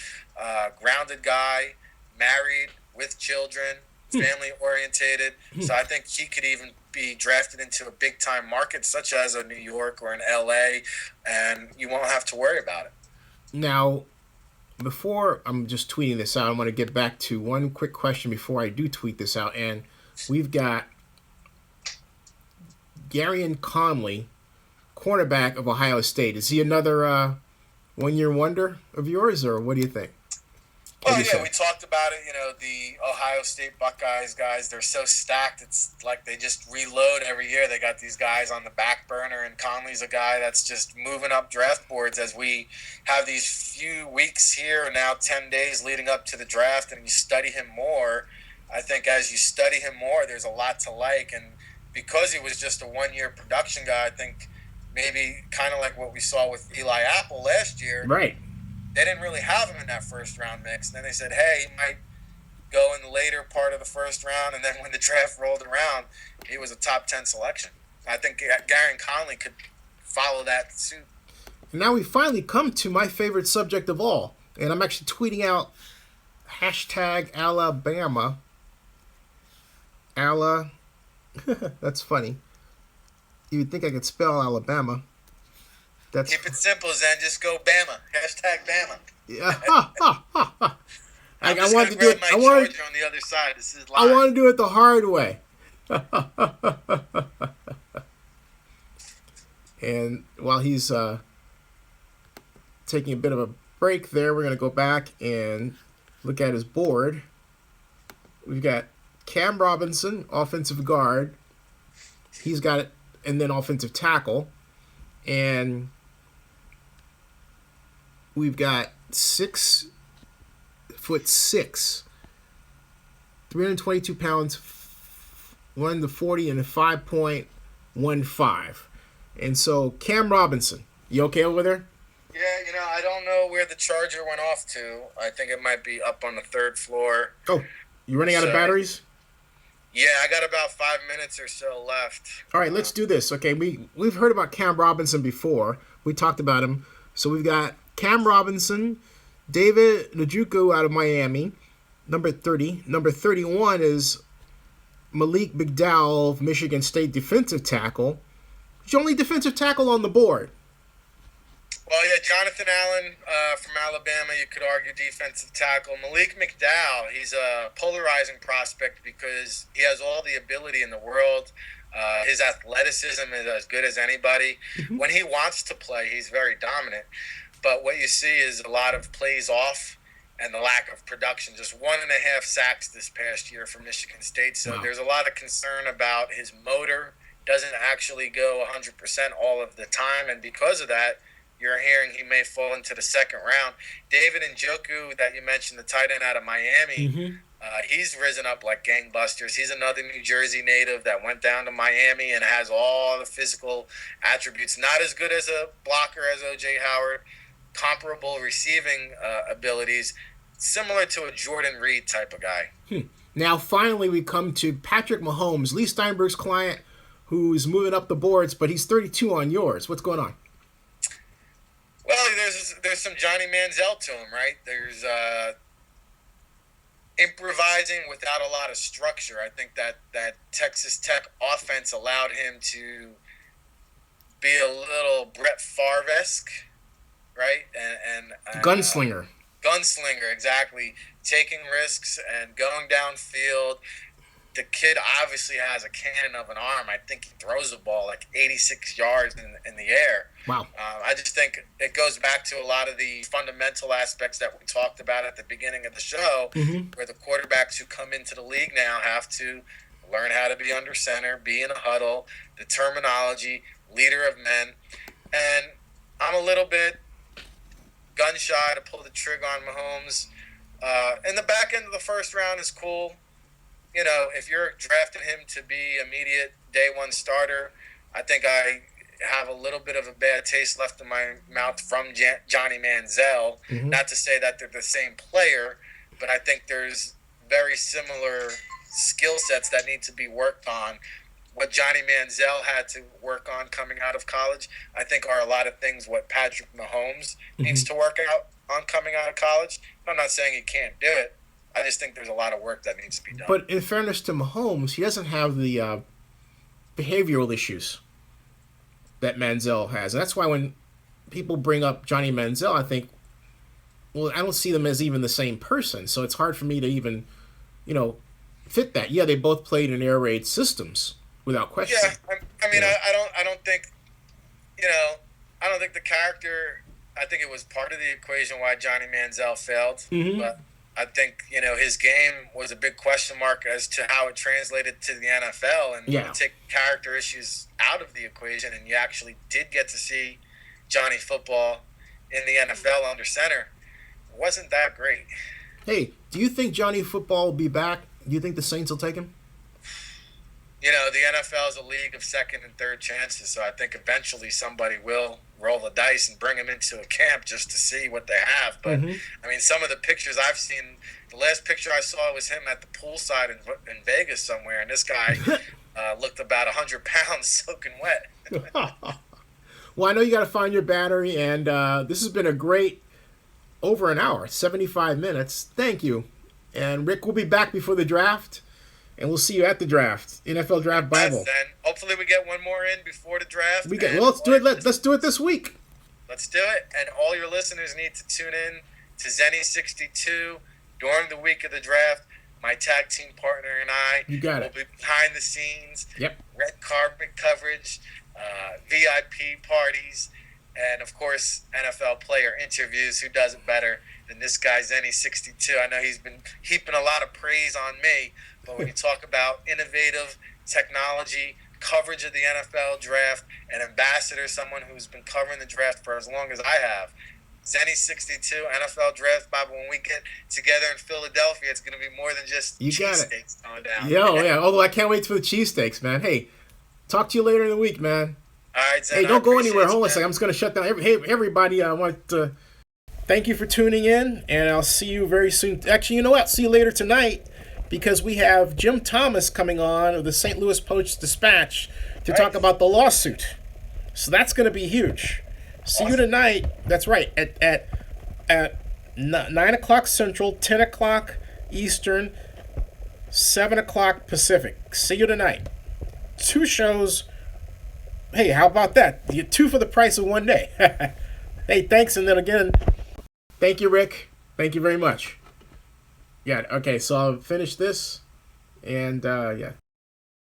grounded guy, married, with children, family-orientated. So I think he could even be drafted into a big-time market such as a New York or an L.A., and you won't have to worry about it.
Now, before I'm just tweeting this out, I want to get back to one quick question before I do tweet this out. And we've got Garyon Conley, cornerback of Ohio State. Is he another one-year wonder of yours, or what do you think?
Well, yeah, we talked about it. The Ohio State Buckeyes guys, they're so stacked. It's like they just reload every year. They got these guys on the back burner, and Conley's a guy that's just moving up draft boards as we have these few weeks here, now 10 days leading up to the draft, and you study him more. I think as you study him more, there's a lot to like. And because he was just a one-year production guy, I think maybe kind of like what we saw with Eli Apple last year.
Right.
They didn't really have him in that first round mix. And then they said, hey, he might go in the later part of the first round. And then when the draft rolled around, he was a top 10 selection. I think Garyon Conley could follow that suit.
And now we finally come to my favorite subject of all. And I'm actually tweeting out #Alabama. That's funny. You would think I could spell Alabama.
Keep it simple, Zen. Just go Bama. #Bama.
Yeah.
I'm just going to grab my charger on the other side. This is live.
I want to do it the hard way. And while he's taking a bit of a break there, we're going to go back and look at his board. We've got Cam Robinson, offensive guard. He's got it, and then offensive tackle. And we've got 6'6", 322 pounds, 1-40, and a 5.15. And so, Cam Robinson, you okay over there?
Yeah, I don't know where the charger went off to. I think it might be up on the third floor.
Oh, you running out of batteries?
Yeah, I got about 5 minutes or so left.
All right, let's do this. Okay, we've heard about Cam Robinson before. We talked about him. So we've got Cam Robinson, David Njoku out of Miami, number 30. Number 31 is Malik McDowell of Michigan State, defensive tackle. He's the only defensive tackle on the board.
Well, yeah, Jonathan Allen from Alabama, you could argue defensive tackle. Malik McDowell, he's a polarizing prospect because he has all the ability in the world. His athleticism is as good as anybody. Mm-hmm. When he wants to play, he's very dominant. But what you see is a lot of plays off and the lack of production. Just 1.5 sacks this past year for Michigan State. So There's a lot of concern about his motor. Doesn't actually go 100% all of the time. And because of that, you're hearing he may fall into the second round. David Njoku, that you mentioned, the tight end out of Miami,
mm-hmm.
He's risen up like gangbusters. He's another New Jersey native that went down to Miami and has all the physical attributes. Not as good as a blocker as O.J. Howard. Comparable receiving abilities, similar to a Jordan Reed type of guy.
Now, finally, we come to Patrick Mahomes, Lee Steinberg's client, who's moving up the boards, but he's 32 on yours. What's going on?
Well, there's some Johnny Manziel to him, right? There's improvising without a lot of structure. I think that Texas Tech offense allowed him to be a little Brett Favre-esque, right? And
Gunslinger.
Gunslinger, exactly. Taking risks and going downfield. The kid obviously has a cannon of an arm. I think he throws the ball like 86 yards in the air.
Wow.
I just think it goes back to a lot of the fundamental aspects that we talked about at the beginning of the show, where the quarterbacks who come into the league now have to learn how to be under center, be in a huddle, the terminology, leader of men. And I'm a little bit gun shy to pull the trigger on Mahomes. In the back end of the first round is cool. You know, if you're drafting him to be immediate day one starter, I think I have a little bit of a bad taste left in my mouth from Johnny Manziel. Not to say that they're the same player, but I think there's very similar skill sets that need to be worked on. What Johnny Manziel had to work on coming out of college, I think are a lot of things what Patrick Mahomes needs to work out on coming out of college. I'm not saying he can't do it. I just think there's a lot of work that needs to be done.
But in fairness to Mahomes, he doesn't have the behavioral issues that Manziel has. And that's why when people bring up Johnny Manziel, I think, well, I don't see them as even the same person. So it's hard for me to even, fit that. Yeah, they both played in air raid systems without question.
Yeah, I mean, I don't think, I don't think the character. I think it was part of the equation why Johnny Manziel failed, but I think, his game was a big question mark as to how it translated to the NFL. And you take character issues out of the equation, and you actually did get to see Johnny football in the NFL under center. It wasn't that great.
Hey, do you think Johnny football will be back? Do you think the Saints will take him?
The NFL is a league of second and third chances, so I think eventually somebody will roll the dice and bring him into a camp just to see what they have. But, I mean, some of the pictures I've seen, the last picture I saw was him at the poolside in Vegas somewhere, and this guy looked about 100 pounds soaking wet.
Well, I know you got to find your battery, and this has been a great over an hour, 75 minutes. Thank you. And Rick will be back before the draft. And we'll see you at the draft. NFL Draft Bible.
Yes, and hopefully we get one more in before the draft.
Let's do it. Let's do it this week.
Let's do it. And all your listeners need to tune in to Zenny62 during the week of the draft. My tag team partner and I
will
be behind the scenes.
Yep.
Red carpet coverage, VIP parties, and of course NFL player interviews. Who does it better than this guy Zenny62? I know he's been heaping a lot of praise on me. But when you talk about innovative technology, coverage of the NFL draft, an ambassador, someone who's been covering the draft for as long as I have, Zenny62, NFL Draft Bible, when we get together in Philadelphia, it's going to be more than just cheesesteaks going down.
Yeah. Although I can't wait for the cheesesteaks, man. Hey, talk to you later in the week, man.
All right, Zen,
hey, don't go anywhere. Hold on a second. I'm just going to shut down. Hey, everybody, I want to thank you for tuning in, and I'll see you very soon. Actually, you know what? See you later tonight. Because we have Jim Thomas coming on of the St. Louis Post-Dispatch to talk about the lawsuit. So that's going to be huge. See you tonight. That's right. At 9 o'clock Central, 10 o'clock Eastern, 7 o'clock Pacific. See you tonight. 2 shows. Hey, how about that? You get 2 for the price of 1 day. Hey, thanks. And then again, thank you, Rick. Thank you very much. Yeah, okay, so I'll finish this, and, yeah.